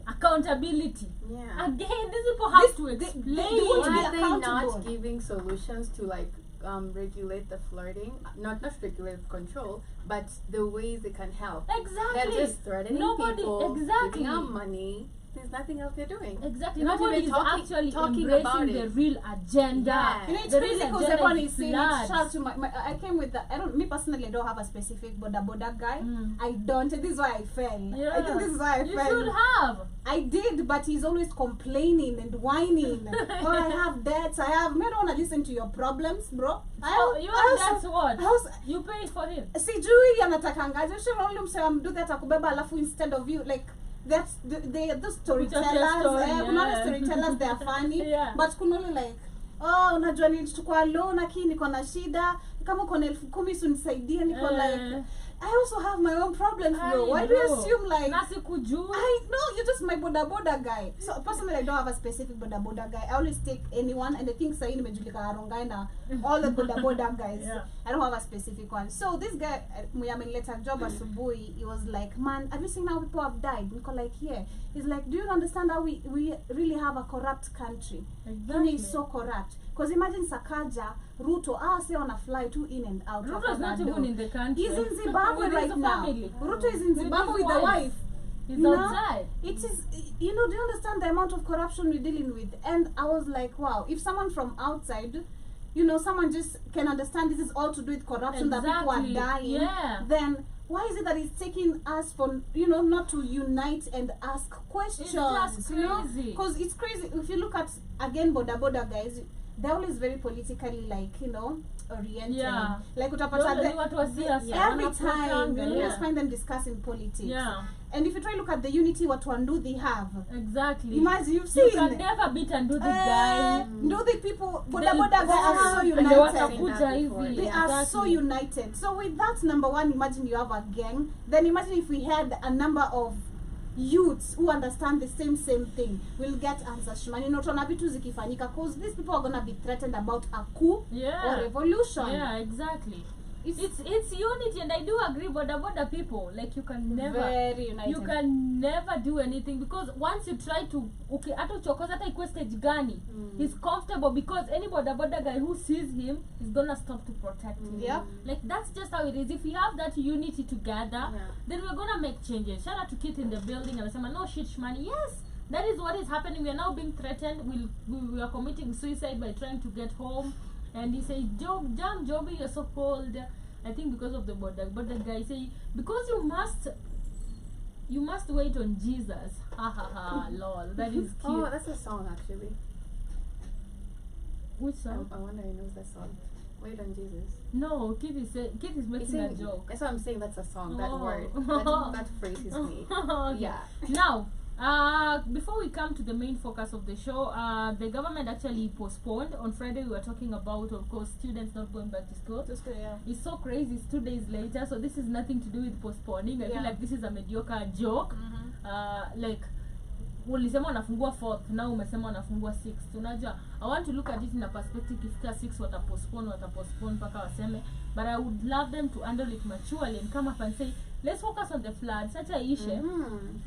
Accountability. Again, these people have to explain. Why are they not giving solutions to, like, regulate the flirting? Not regulate control, but the ways they can help. Exactly. They're just threatening people, giving out money. There's nothing else they're doing. Exactly. Nobody is actually talking about the real agenda. You know, it's crazy because everyone is saying it's shout to I came with the, me personally, I don't have a specific boda guy. I don't. And this is why I fell. I think this is why I fell. You should have. I did, but he's always complaining and whining. Oh, I have debts. I don't want to listen to your problems, bro. That's what? You pay for him. Sijui anatakanga. I should only say I'm do that akubeba alafu instead of you, like, that's the storytellers. Not storytellers, they are funny. But kunoli like, oh, unajua nilichukua loan lakini niko na shida, kama uko na 10,000 unisaidie, niko like, I also have my own problems, bro. Why do you assume like I know you're just my boda guy. So personally, I don't have a specific boda guy. I always take anyone, and I think Saini Mejulika Arongai na all the boda guys. I don't have a specific one. So this guy, Muyamin later job as Subui, he was like, man, have you seen how people have died? Nico like, yeah. He's like, do you understand how we really have a corrupt country? Kenya is so corrupt. Because imagine Sakaja, Ruto, say on a fly too in and out. Ruto's not even in the country. He's in Zimbabwe right now. Ruto is in Zimbabwe with the wife. He's outside. It is, do you understand the amount of corruption we're dealing with? And I was like, wow, if someone from outside, someone just can understand this is all to do with corruption, that people are dying, then why is it that it's taking us for, not to unite and ask questions? It's just crazy. Because it's crazy. If you look at, again, boda guys, they're always very politically, like, oriented. Like, every time, you always find them discussing politics. And if you try to look at the unity what Wandu they have. Exactly. Imagine, you've seen. You can never beat Nduthi guy. Nduthi people, boda guys are so united. They are so united. So with that, number one, imagine you have a gang. Then imagine if we had a number of youths who understand the same thing, will get answers. Because these people are gonna be threatened about a coup or revolution. Yeah, exactly. It's unity, and I do agree. Boda people, like, you can never do anything, because once you try to he's comfortable, because any boda guy who sees him is gonna stop to protect him. Like, that's just how it is. If we have that unity together, then we're gonna make changes. Shout out to Kit in the building and say, no shit, shmani. Yes, that is what is happening. We are now being threatened. We are committing suicide by trying to get home. And he says, Joby, you're so cold. I think because of the border guy say, because you must wait on Jesus. Lol. That is cute. Oh, that's a song actually. Which song? I wonder who knows that song. Wait on Jesus. No, Kid is making a joke. That's what I'm saying. That's a song. That word, that phrase is me. Yeah. Now, Before we come to the main focus of the show, the government actually postponed. On Friday, we were talking about, of course, students not going back to school. It's so crazy. It's 2 days later, so this is nothing to do with postponing. I feel like this is a mediocre joke. Like, ulisema wanafungua 4th, now umesema wanafungua 6th. Unajua, I want to look at it in a perspective if 6 watapostpone mpaka waseme, but I would love them to handle it maturely and come up and say, let's focus on the floods, such a issue,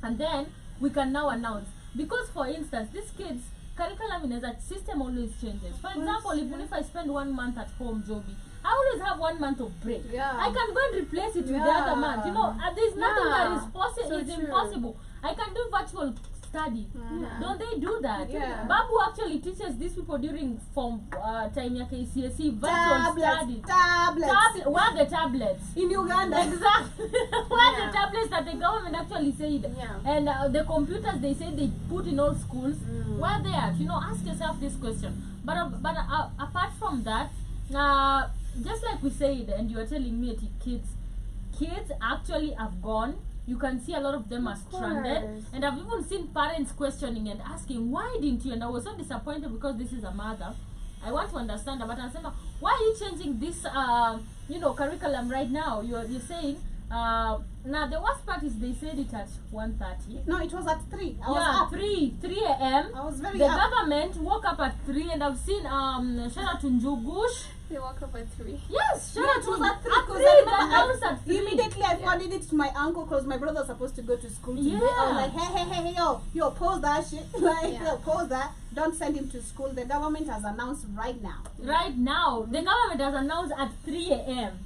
and then we can now announce. Because for instance, these kids, curriculum in that system always changes. For example, even if I spend 1 month at home, Joby, I always have 1 month of break. I can go and replace it with the other month. You know, there's nothing that is possible. So it's impossible. I can do virtual study. Don't they do that? Babu actually teaches these people during time ya KCSE virtual study. Where are the tablets? In Uganda. Exactly. Where are the tablets that the government actually said? And the computers they say they put in all schools. Where are they at? You know, ask yourself this question. But apart from that, just like we said, and you were telling me, kids actually have gone. You can see a lot of them are stranded, and I've even seen parents questioning and asking, why didn't you? And I was so disappointed because this is a mother. I want to understand, but I'm saying, why are you changing this curriculum right now? You're saying now the worst part is they said it at 1:30. No, it was at 3. I was up. 3 a.m. I was very the up. Government woke up at 3, and I've seen shout out to Njugush. They woke up at 3. Yes, sure. It was at 3 because I remember immediately I forwarded it to my uncle because my brother was supposed to go to school today. I was like, hey, yo, pause that shit. Pause that. Don't send him to school. The government has announced right now. Right now, the government has announced at 3 a.m.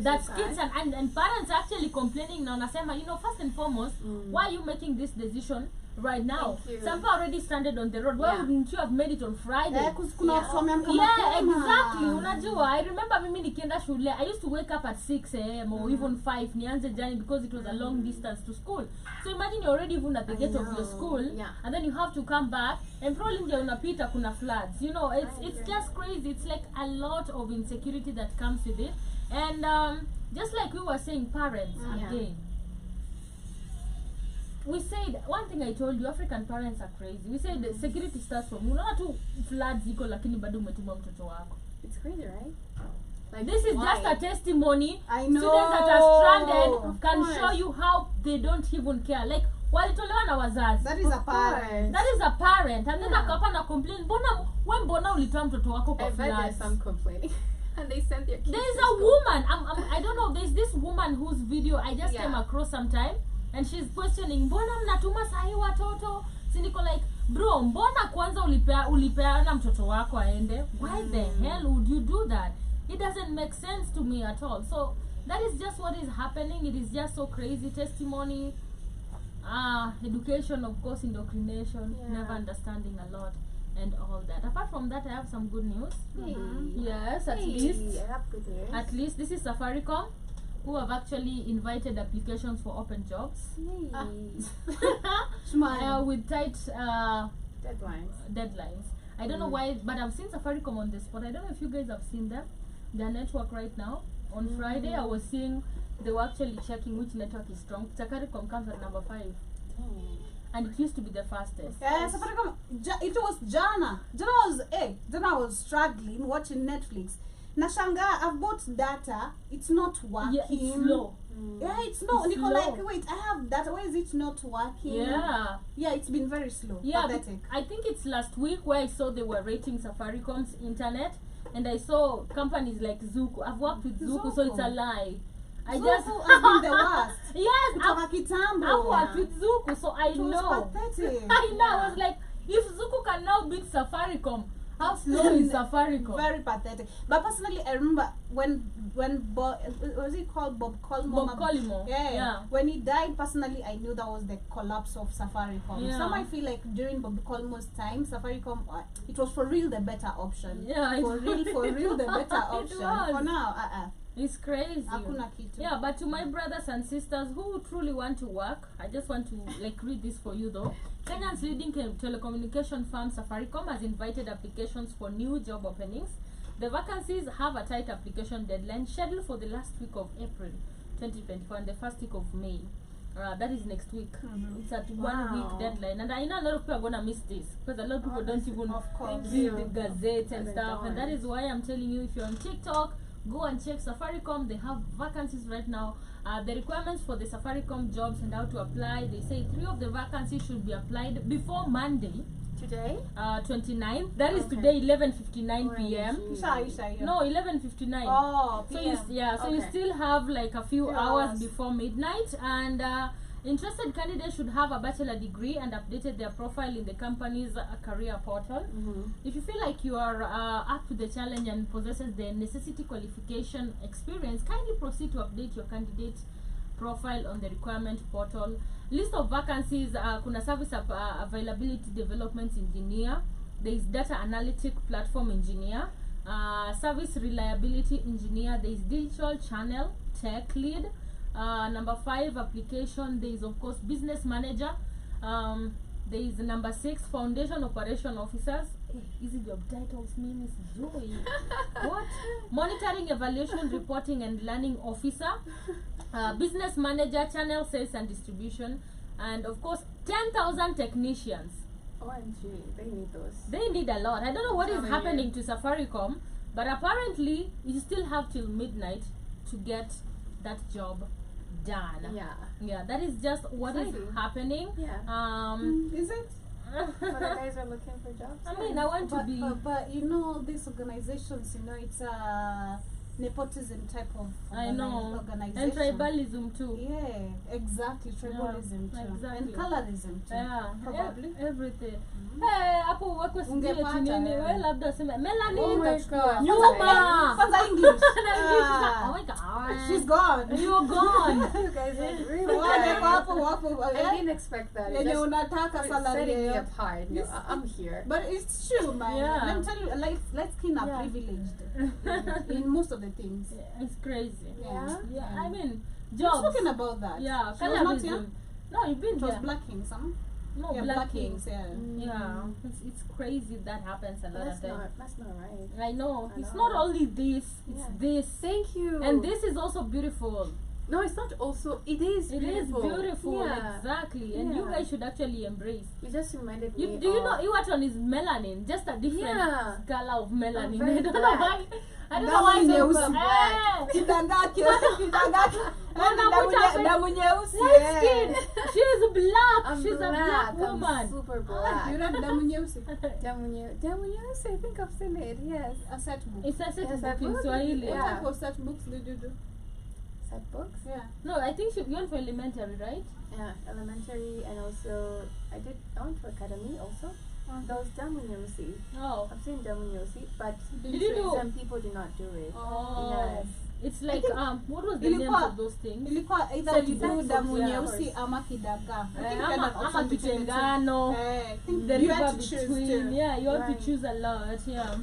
That's kids and parents actually complaining now. Nasema, first and foremost, why are you making this decision right now? Some people already stranded on the road. Why wouldn't you have made it on Friday? Exactly. Unajua, I remember mimi nikienda shule, I used to wake up at 6 a.m. or even 5 nianze journey because it was a long distance to school. So imagine you're already even at the gate of your school, and then you have to come back, and probably unapita kuna floods. It's just crazy. It's like a lot of insecurity that comes with it. And just like we were saying, parents again. We said, one thing I told you, African parents are crazy. We said the security starts from, unaona tu floods iko lakini bado umetuma mtoto wako. It's crazy, right? Like, this is just a testimony. I know. Students that are stranded can show you how they don't even care. Like, walitolewa na wazazi. That is a parent. That is a parent. And then akapa na complain, mbona ulitoa mtoto wako kwa floods? I bet there's some complaining. And they sent their kids. There's a woman. I don't know. There's this woman whose video I just came across sometime, and she's questioning, mbona mnatuma sahi watoto? Siniko like, bro, mbona kwanza ulipeana mtoto wako aende? Why the hell would you do that? It doesn't make sense to me at all. So that is just what is happening. It is just so crazy. Testimony, education, of course, indoctrination, never understanding a lot. And all that. Apart from that, I have some good news. Yes, at least this is Safaricom, who have actually invited applications for open jobs with tight deadlines. I don't know why, but I've seen Safaricom on the spot. I don't know if you guys have seen them. Their network right now. On Friday, I was seeing they were actually checking which network is strong. Safaricom comes at number 5. And it used to be the fastest. Yeah, Safaricom. It was Jana. Jana was struggling watching Netflix. Nashanga, I've bought data. It's not working. Yeah, it's slow. Yeah, it's not. Nico, like, wait, I have data. Why is it not working? Yeah, it's been very slow. Yeah, pathetic. I think it's last week where I saw they were rating Safaricom's internet, and I saw companies like Zuku. I've worked with Zuku, so it's a lie. I just has been the worst. Yes, I worked with Zuku, so I know. Pathetic. I know. I was like, if Zuku can now beat Safaricom, how slow is Safaricom? Very pathetic. But personally, I remember when was it called Bob Colmo? Bob Colmo. Yeah. When he died, personally, I knew that was the collapse of Safaricom. Yeah. Some I feel like during Bob Colmo's time, Safaricom, it was for real the better option. Yeah, for real the better option. For now, it's crazy. Yeah, but to my brothers and sisters who truly want to work, I just want to read this for you though. Kenya's leading telecommunication firm Safaricom has invited applications for new job openings. The vacancies have a tight application deadline scheduled for the last week of April 2024 and the first week of May. that is next week. It's at 1 week deadline, and I know a lot of people are gonna miss this because a lot of people don't even read the gazettes and stuff, and that is why I'm telling you, if you're on TikTok, go and check Safaricom. They have vacancies right now. The requirements for the Safaricom jobs and how to apply, they say 3 of the vacancies should be applied before Monday. Today? 29th. That is today, 11:59 p.m. No, 11:59. Oh, so you still have like a few hours before midnight, and interested candidates should have a bachelor degree and updated their profile in the company's career portal. If you feel like you are up to the challenge and possesses the necessity qualification experience, kindly proceed to update your candidate profile on the requirement portal. List of vacancies: kuna service availability development engineer, there is data analytic platform engineer, service reliability engineer, there is digital channel tech lead, number 5 application, there is of course business manager, there is number 6 foundation operation officers. Easy job titles mean is joy. What? Monitoring, evaluation, reporting and learning officer, business manager, channel sales and distribution, and of course 10,000 technicians. OMG, they need those. They need a lot. I don't know what is happening to Safaricom, but apparently you still have till midnight to get that job done. Yeah, that is just what is happening. Is it? So the guys are looking for jobs. I mean, I want to be, but you know, these organizations, you know, it's a nepotism type of organization. And tribalism too. Yeah, exactly. Tribalism too. Exactly. And colorism too. Probably. Everything. Hey, hapo wako sijui nini, wewe labda sema Melanie. Oh my God. Nyuma. Kwanza English. Oh my God. She's gone. You're gone. You guys are really Wapo. I didn't expect that. Yenye unataka salary setting me yao. apart. No, I'm here. But it's true, man. Let me tell you, light skin are privileged in most of the things. It's crazy. Yeah. I mean, Just jobs. talking about that. Yeah, She was not here. No, you've been It was here. Black Kings, huh? No, Yeah, Black Kings. yeah. Yeah, it's crazy that happens a lot of times. That's not right. I know. I It's know. not only this, it's this. Thank you. And this is also beautiful. No, it's not also. It is It is beautiful. beautiful, Yeah. exactly. And you guys should actually embrace. You just reminded me. Do you know Iwaton is melanin? Just a different color of melanin. very I don't know black. why. I don't know why Damu so nyeusi. black. Kitandake. Damu nyeusi. Light skin. She's black. I'm She's black. a black I'm woman. super black. You read damu nyeusi? Damunyeusi, I think I've seen it. Yes. A set book. It's a set Yes, book I've in looked. Swahili. What Yeah. type of set books did you do? Set books. Yeah. No, I think she went for elementary, right? Yeah, elementary, and also I went to academy also. That was Damunyeusi. Oh. I've seen Damunyeusi, but Did you do? some people do not do it. Oh. Yes. It's like what was the Ilikuwa- name of those things? Ilikuwa either Set you do books, damu yeah, nyeusi of course. ama kidagaa. I think Ama that option between the two. kitengano. I think The you river had to choose between. two. Yeah, you have Right. to choose a lot. Yeah.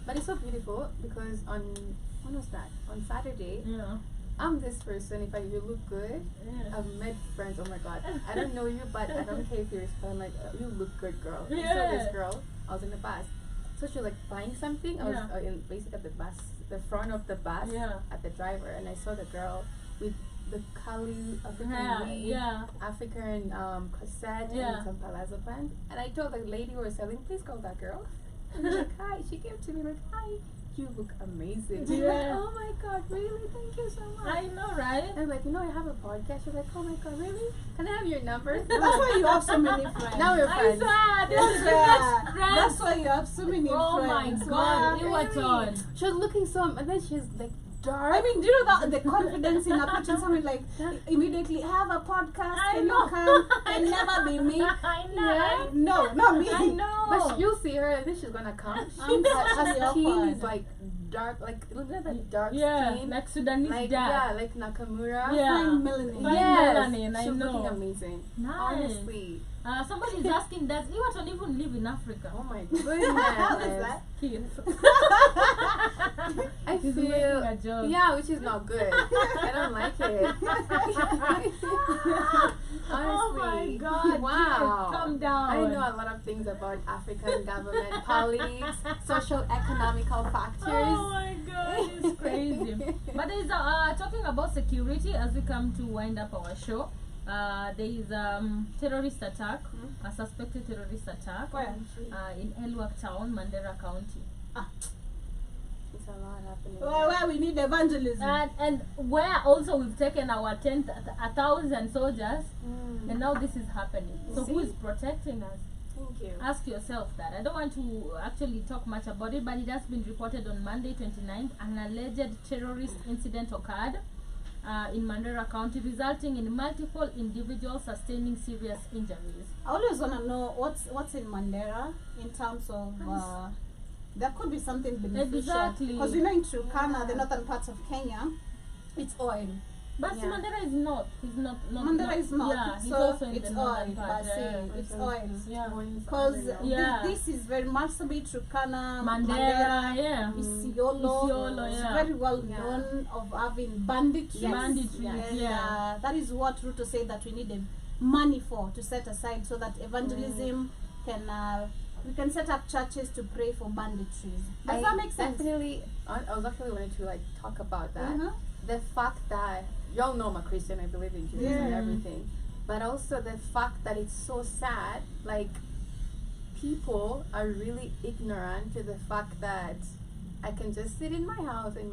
But it's so beautiful because when was that? On Saturday, Yeah. I'm this person. If you look good, Yeah. I've met friends. Oh my God, I don't know you, but I don't care if you're I'm like, you look good, girl. I saw Yeah. this girl. I was in the bus, so she was like buying something. I was basically at the bus, the front of the bus, Yeah. at the driver, and I saw the girl with the Kali African weave, African corset, Yeah. and some palazzo pants. And I told the lady who was selling, please call that girl. And I'm like, hi. She came to me like, hi. You look amazing. Yeah. Like, oh my God, really? Thank you so much. I know, right? And I'm like, I have a podcast. She's like, oh my God, really? Can I have your number? That's why you have so many friends. Now we're I friends. swear, this is the Yeah. best friend. That's why you have so many Oh my friends. God, Wow. Iwaton. She was looking so, and then she's like dark. I mean, do you know the confidence in approaching someone like immediately have a podcast? I Can know. you come? Can never be me. I know. Yeah. No, not me. I know. But you'll see her. I think she's gonna come. I'm Her so skin awkward. is like dark, like look at that dark Yeah, skin. like Sudanese Like dad. like Nakamura. Yeah. Fine melanin. Fine Yes, melanin, I she's know. looking amazing. Nice. Honestly. Somebody is asking, does Iwaton even live in Africa? Oh my goodness. How is that? Keith. I He's feel making a joke. yeah, which is not good. I don't like it. Oh my Honestly. God, Wow. Keith, calm down. I know a lot of things about African government, politics, social economical factors. Oh my God, it's crazy. But there's talking about security as we come to wind up our show. there is terrorist attack, a suspected terrorist attack. Where? In Elwak Town, Mandera County. It's a lot happening. Where we need evangelism. And where also we've taken our 1,000 soldiers, and now this is happening. So who is protecting us? Thank you. Ask yourself that. I don't want to actually talk much about it, but it has been reported on Monday 29th, an alleged terrorist incident occurred in Mandera County, resulting in multiple individuals sustaining serious injuries. I always want to know what's in Mandera in terms of there could be something beneficial. Exactly. Because in Turkana, the northern parts of Kenya, it's oil. But Mandera is not. He's not. Mandera is not. Yeah, he's so also in it's the oil. northern part. It's oil. Yeah. Because this is very much to be Turkana, Mandera, yeah. Isiolo, yeah. It's very well known of having banditry. Banditry, that is what Ruto said that we need money to set aside so that evangelism can. We can set up churches to pray for banditries. Does that make sense? Definitely. I was actually wanting to talk about that. The fact that y'all know I'm a Christian, I believe in Jesus and everything, but also the fact that it's so sad. Like, people are really ignorant to the fact that I can just sit in my house in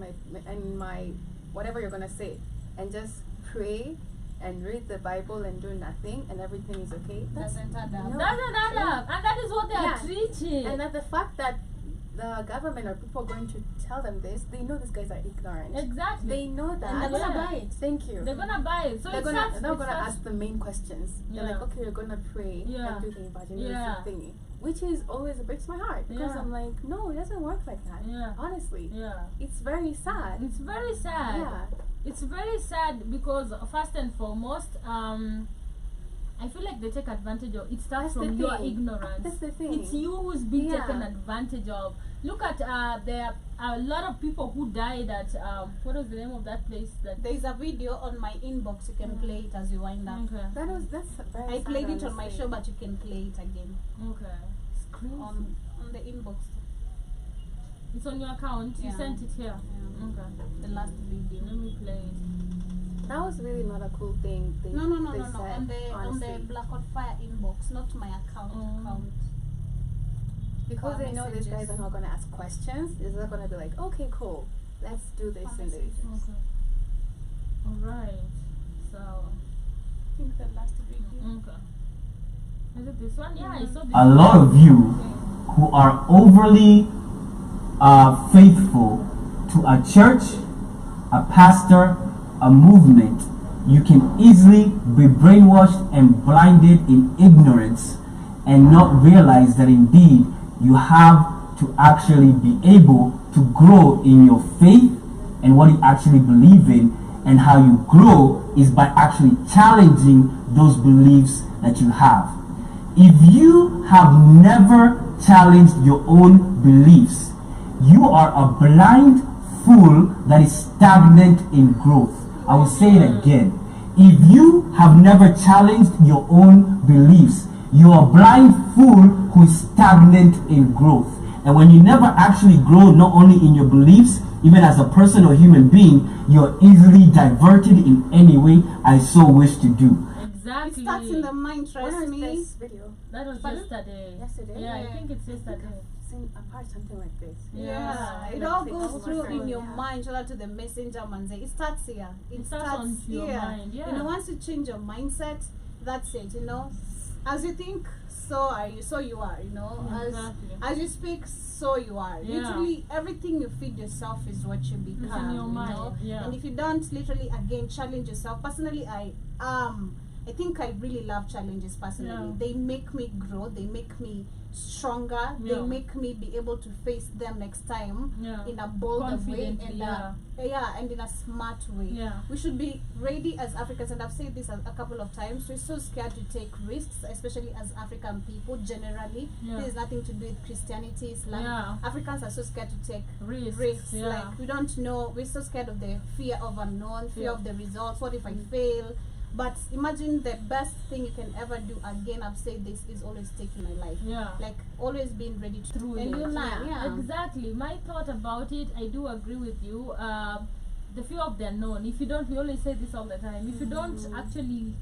my whatever you're gonna say and just pray and read the Bible and do nothing and everything is okay. Doesn't add up. Doesn't add up. And that is what they are preaching. And that the fact that the government or people are going to tell them this, they know these guys are ignorant. Exactly. They know that. And they're gonna buy it. Thank you. They're gonna buy it. So they're gonna ask the main questions. They're like, okay, you're gonna pray and do the evangelism thingy. Which is always breaks my heart because I'm like, no, it doesn't work like that. Honestly. It's very sad. It's very sad. It's very sad because first and foremost, I feel like they take advantage of. It starts from your ignorance. That's the thing. It's you who's being taken advantage of. Look at there are a lot of people who died at what was the name of that place? There is a video on my inbox. You can play it as you wind up. Okay. That's very I sad, played it on honestly. my show, but you can play it again. Okay. It's crazy. On the inbox. It's on your account. You sent it here. Okay. The last video. Let me play it. That was really not a cool thing. No. Said, On the Black Hot Fire inbox, not my account. Because they know these guys are not going to ask questions. They're not going to be like, okay, cool, let's do this and this. Okay. Alright. So. I think the last video. Okay. Is it this one? Yeah, I saw this. A lot of you who are overly faithful to a church, a pastor, a movement, you can easily be brainwashed and blinded in ignorance and not realize that indeed you have to actually be able to grow in your faith and what you actually believe in, and how you grow is by actually challenging those beliefs that you have. If you have never challenged your own beliefs, you are a blind fool that is stagnant in growth. I will say it again. If you have never challenged your own beliefs, you are a blind fool who is stagnant in growth. And when you never actually grow, not only in your beliefs, even as a person or human being, you're easily diverted in any way I so wish to do. Exactly. It starts in the mind, trust me. This video? That was yesterday. Yesterday? Yeah, I think it's yesterday. I've heard something like this. Yeah, it all goes through in your mind. Shout out to the messenger man. It starts here. It starts on your here. mind. Yeah. You know, once you change your mindset, that's it. You know, as you think, so are you. So you are. You know, as you speak, so you are. Literally, everything you feed yourself is what you become. It's in your mind. Know? Yeah. And if you don't, literally, again, challenge yourself. Personally, I think I really love challenges personally. Yeah. They make me grow. They make me stronger. They make me be able to face them next time in a bolder way and and in a smart way. We should be ready as Africans, and I've said this a couple of times. We're so scared to take risks, especially as African people generally. This has nothing to do with Christianity, Islam. Africans are so scared to take risks. Like, we don't know. We're so scared of the fear of unknown, fear of the results. What if I fail? But imagine the best thing you can ever do. Again, I've said this, is always taking my life. Like, always being ready to through and it. you learn. Exactly. My thought about it, I do agree with you. The fear of the unknown. If you don't, we always say this all the time. If you don't actually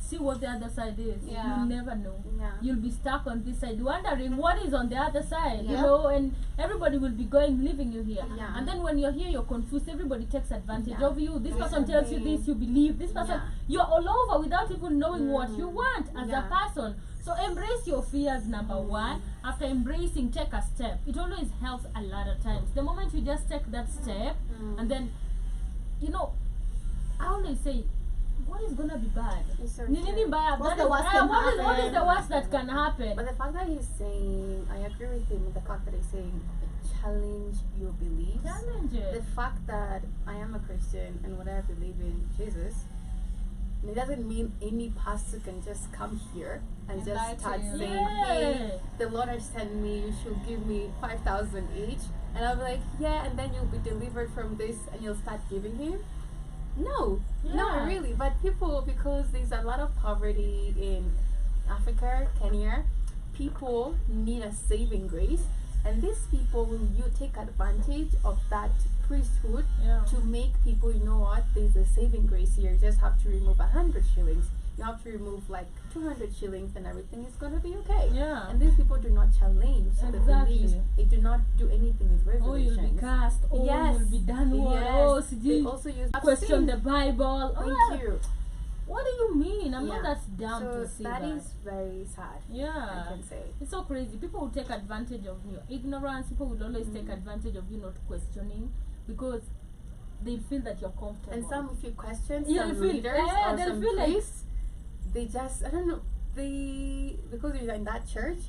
see what the other side is. Yeah. You'll never know. Yeah. You'll be stuck on this side, wondering what is on the other side, you Yeah. know, and everybody will be leaving you here. Yeah. And then when you're here, you're confused. Everybody takes advantage Yeah. of you. This person tells you this, you believe. This person, Yeah. you're all over without even knowing what you want as Yeah. a person. So embrace your fears, number one. After embracing, take a step. It always helps a lot of times. The moment you just take that step, and then, you know, I always say, what is gonna be bad? It's so Nini true. bad? What's That the is- worst can what is happen? the worst that can happen? But the fact that he's saying, I agree with him with the fact that he's saying, challenge your beliefs. Challenge it. The fact that I am a Christian and what I believe in Jesus, it doesn't mean any pastor can just come here and And lie just to start you. saying, Yeah. hey, the Lord has sent me, you should give me 5,000 each. And I'll be like, yeah, and then you'll be delivered from this and you'll start giving him. No, Yeah. not really. But people, because there's a lot of poverty in Africa, Kenya, people need a saving grace. And these people will take advantage of that priesthood Yeah. to make people, you know what, there's a saving grace here. You just have to remove 100 shillings. You have to remove like 200 shillings and everything is going to be okay. Yeah. And these people do not challenge the Exactly. beliefs. They do not do anything with Oh, revelations. you'll be cast. Oh, Yes. you'll be done. What? Yes. Oh, They CG. also use Question the Bible. Thank Ah, you. What do you mean? I'm not Yeah. that dumb So to see that is very sad. Yeah. I can say. It's so crazy. People will take advantage of your ignorance. People will always take advantage of you not questioning because they feel that you're comfortable. And some, if you question Yeah, some they feel- leaders yeah, or they'll some feel like- priests, they just, I don't know, because you're in that church,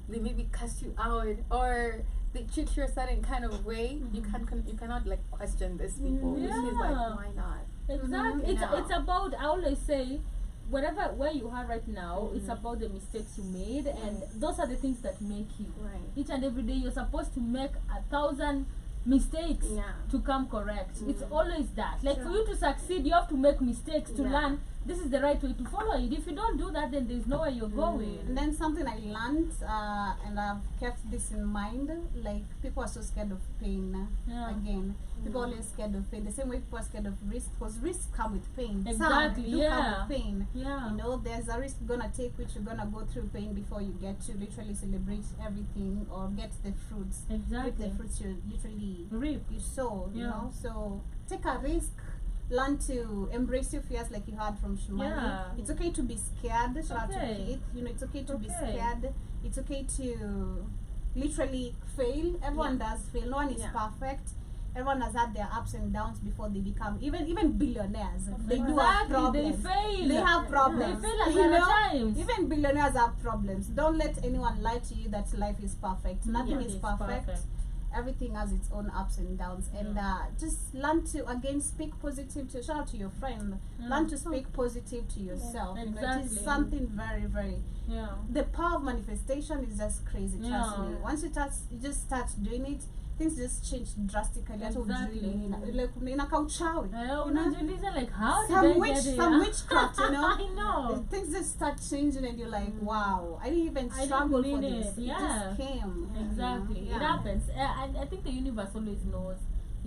they maybe cast you out or they treat you a certain kind of way. You cannot like question these people. Which is like, Yeah. why not? Exactly. Yeah. It's about, I always say, where you are right now, it's about the mistakes you made, and those are the things that make you. Right. Each and every day you're supposed to make 1,000 mistakes Yeah. to come correct. It's always that. Like for you to succeed, you have to make mistakes to Yeah. learn this is the right way to follow it. If you don't do that, then there's nowhere you're going. And then something I learned, and I've kept this in mind, like people are so scared of pain. Yeah. Again, people are always scared of pain. The same way people are scared of risk, because risks come with pain. Exactly, Some do yeah. come with pain. Yeah. You know, there's a risk you're gonna take, which you're gonna go through pain before you get to literally celebrate everything or get the fruits. Reap Exactly. the fruits you literally Reap. you sow. You Yeah. know, so take a risk. Learn to embrace your fears, like you heard from Shumani. Yeah. It's okay to be scared. Shout out to Okay. Keith. You know, it's okay to be Okay. scared. It's okay to literally fail. Everyone does fail. No one is Yeah. perfect. Everyone has had their ups and downs before they become even billionaires. They do have Exactly. problems. They fail. They have problems. They fail a You lot of know, times. even billionaires have problems. Don't let anyone lie to you that life is perfect. Nothing Yeah, is it's perfect. Everything has its own ups and downs, and just learn to again speak positive to shout out to your friend. Learn to speak positive to yourself. You know, it is Exactly. something very, very. Yeah. The power of manifestation is just crazy. Trust Yeah. me. Once you just start doing it, things just change drastically. Hata Exactly. hujui nini. Like inakaa uchawi. You know? Unajiuliza like how did Some I witch, get here? some witchcraft, you know. I know. Things just start changing, and you're like, wow, I didn't even I didn't struggle for mean this. it. It Yeah. just came. Exactly. You know? It happens. I think the universe always knows.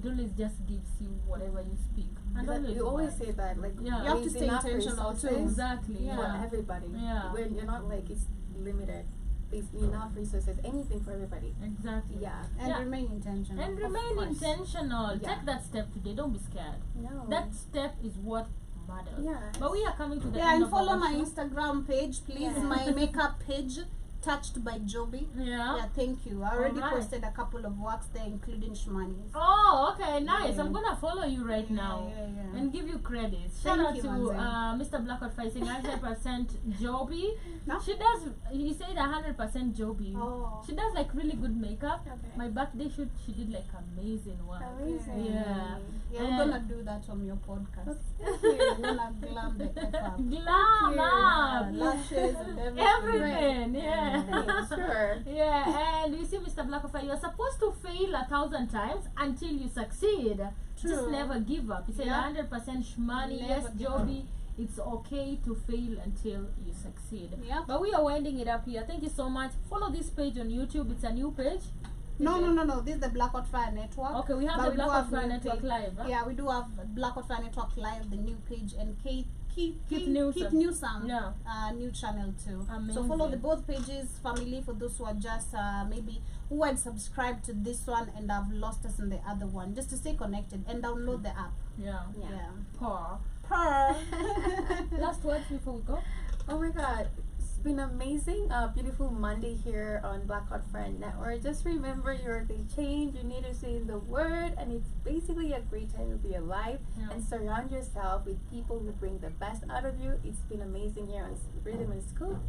It always just gives you whatever you speak. And But always you always works. say that, like, Yeah. You have to there's stay enough intentional too. resources Exactly. for Yeah. everybody. Yeah. When you're not like it's limited. There's enough resources, anything for everybody. Exactly. Yeah. And Yeah. remain intentional. And of remain course. intentional. Yeah. Take that step today. Don't be scared. No. That step is what matters. Yeah. But we are coming to the Yeah, end and of follow our my show. Instagram page, please. Yeah. My makeup page, Touched by Joby. Yeah. Yeah, thank you. I already Alright. posted a couple of works there, including Shmani's. Oh, okay, nice. Yeah. I'm gonna follow you right now yeah. and give you credit. Thank Shout out you, to Manze. Mr. Blackwood Facing 100% Joby. No? She does. He said 100% Joby. Oh. She does like really good makeup. Okay. My birthday shoot, she did like amazing work. Amazing. Yeah. Yeah, we're gonna do that on your podcast. Thank We're you. gonna glam the F up. Glam Yeah, up. lashes and everything. Everything. Yeah. Sure. Yeah, and you see, Mr. Blackfire, you're supposed to fail 1,000 times until you succeed. Just True. never give up. It's a Yeah. 100% shmoney. Never Yes, give Joby, it's okay to fail until you succeed. Yep. But we are winding it up here. Thank you so much. Follow this page on YouTube. It's a new page. No. This is the Blackout Fire Network. Okay, we have But the do Blackout have Fire new Network page. live. Huh? Yeah, we do have Blackout Fire Network live, the new page, and Kate Keith Newsome. Newsome. Yeah. New channel too. Amazing. So follow the both pages, family, for those who are just maybe who had subscribed to this one and have lost us in the other one, just to stay connected and download the app. Yeah. Per. Last words before we go. Oh my god, it's been amazing. Beautiful Monday here on Black Hot Friend Network. Just remember your day change. You need to say the word, and it's basically a great time to be alive. And surround yourself with people who bring the best out of you. It's been amazing here on Rythm and Scoop.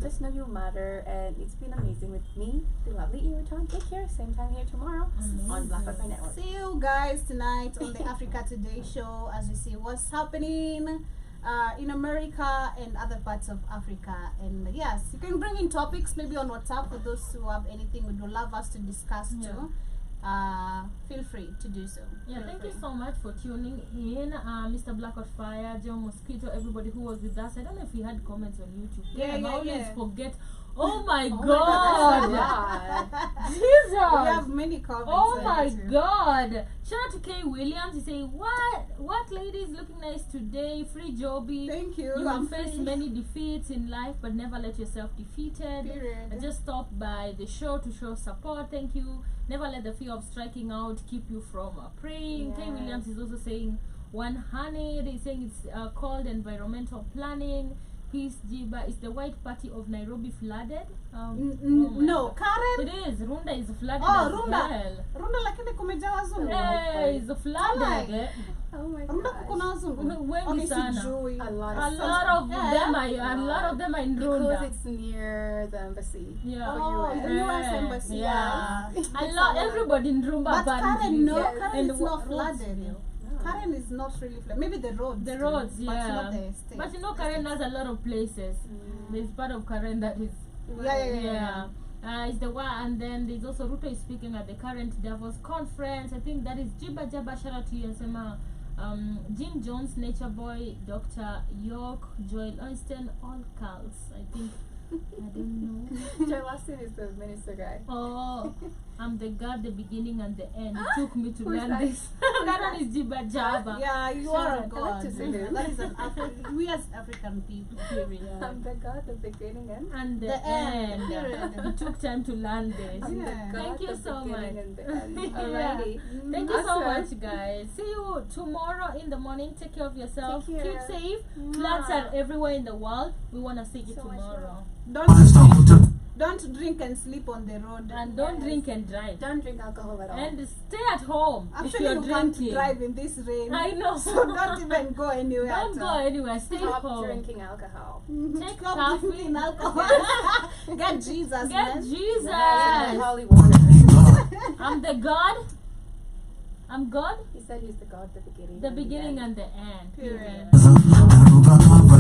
Just know you matter, and it's been amazing with me, the lovely Iriton. Take care. Same time here tomorrow on Black Hot Friend Network. See you guys tonight on the Africa Today show as we see what's happening in America and other parts of Africa. And yes, you can bring in topics maybe on WhatsApp for those who have anything would love us to discuss too. Feel free to do so. Thank you so much for tuning in, Mr. Black Hot Fire, Joe Mosquito, everybody who was with us. I don't know if we had comments on YouTube. I always forget. Oh my God! Jesus! We have many comments. Oh my God! Shout out to Kay Williams. He say, "What ladies looking nice today? Free Joby. Thank you. You will face many defeats in life, but never let yourself defeated. I just stop by the show to show support. Thank you. Never let the fear of striking out keep you from praying." Kay Williams is also saying, "One honey." They're saying it's called environmental planning. Peace Jiba. Is the white party of Nairobi flooded? No, Karen. It is. Runda is flooded. Runda lakini kumejaa wazungu. It's flooded. Oh my Runda god. kuna wazungu. Wengi sana. A lot of them are in Runda. Because it's near the embassy. The US embassy. Everybody in Rumba. But Karen, no, Karen Karen is not flooded. Karen is not really flooded. Maybe the roads. The roads, but not the state. But you know, Karen has a lot of places. There's part of Karen that is. It's the one, and then there's also Ruto is speaking at the current Davos conference. I think that is Jiba Jaba. Shout out to you, Sema. Jim Jones, Nature Boy, Dr. York, Joel Einstein, all cults. I think. I don't know. Joel Austin is the minister guy. Oh, I'm the God, the beginning and the end. It took me to learn this. That one is Jiba Jaba. Yeah, you are a God. To say this. That is an we as African people. Period. I'm the God, the beginning and the end. It took time to learn this. Thank you so much. Alrighty. Thank you so much, guys. See you tomorrow in the morning. Take care of yourself. Keep safe. Floods are everywhere in the world. We want to see you tomorrow. Don't drink and sleep on the road. And don't drink and drive. Don't drink alcohol at all. And stay at home. Actually, if you're you drinking. can't drive in this rain. I know. So don't even go anywhere. Don't go anywhere. Stay Stop home. drinking alcohol. Take Stop coffee. drinking alcohol. Get Jesus, Get man. Jesus. Holy water. I'm the God. I'm God. He said he's the God, the beginning. The beginning and the end. Period. Aruga hapa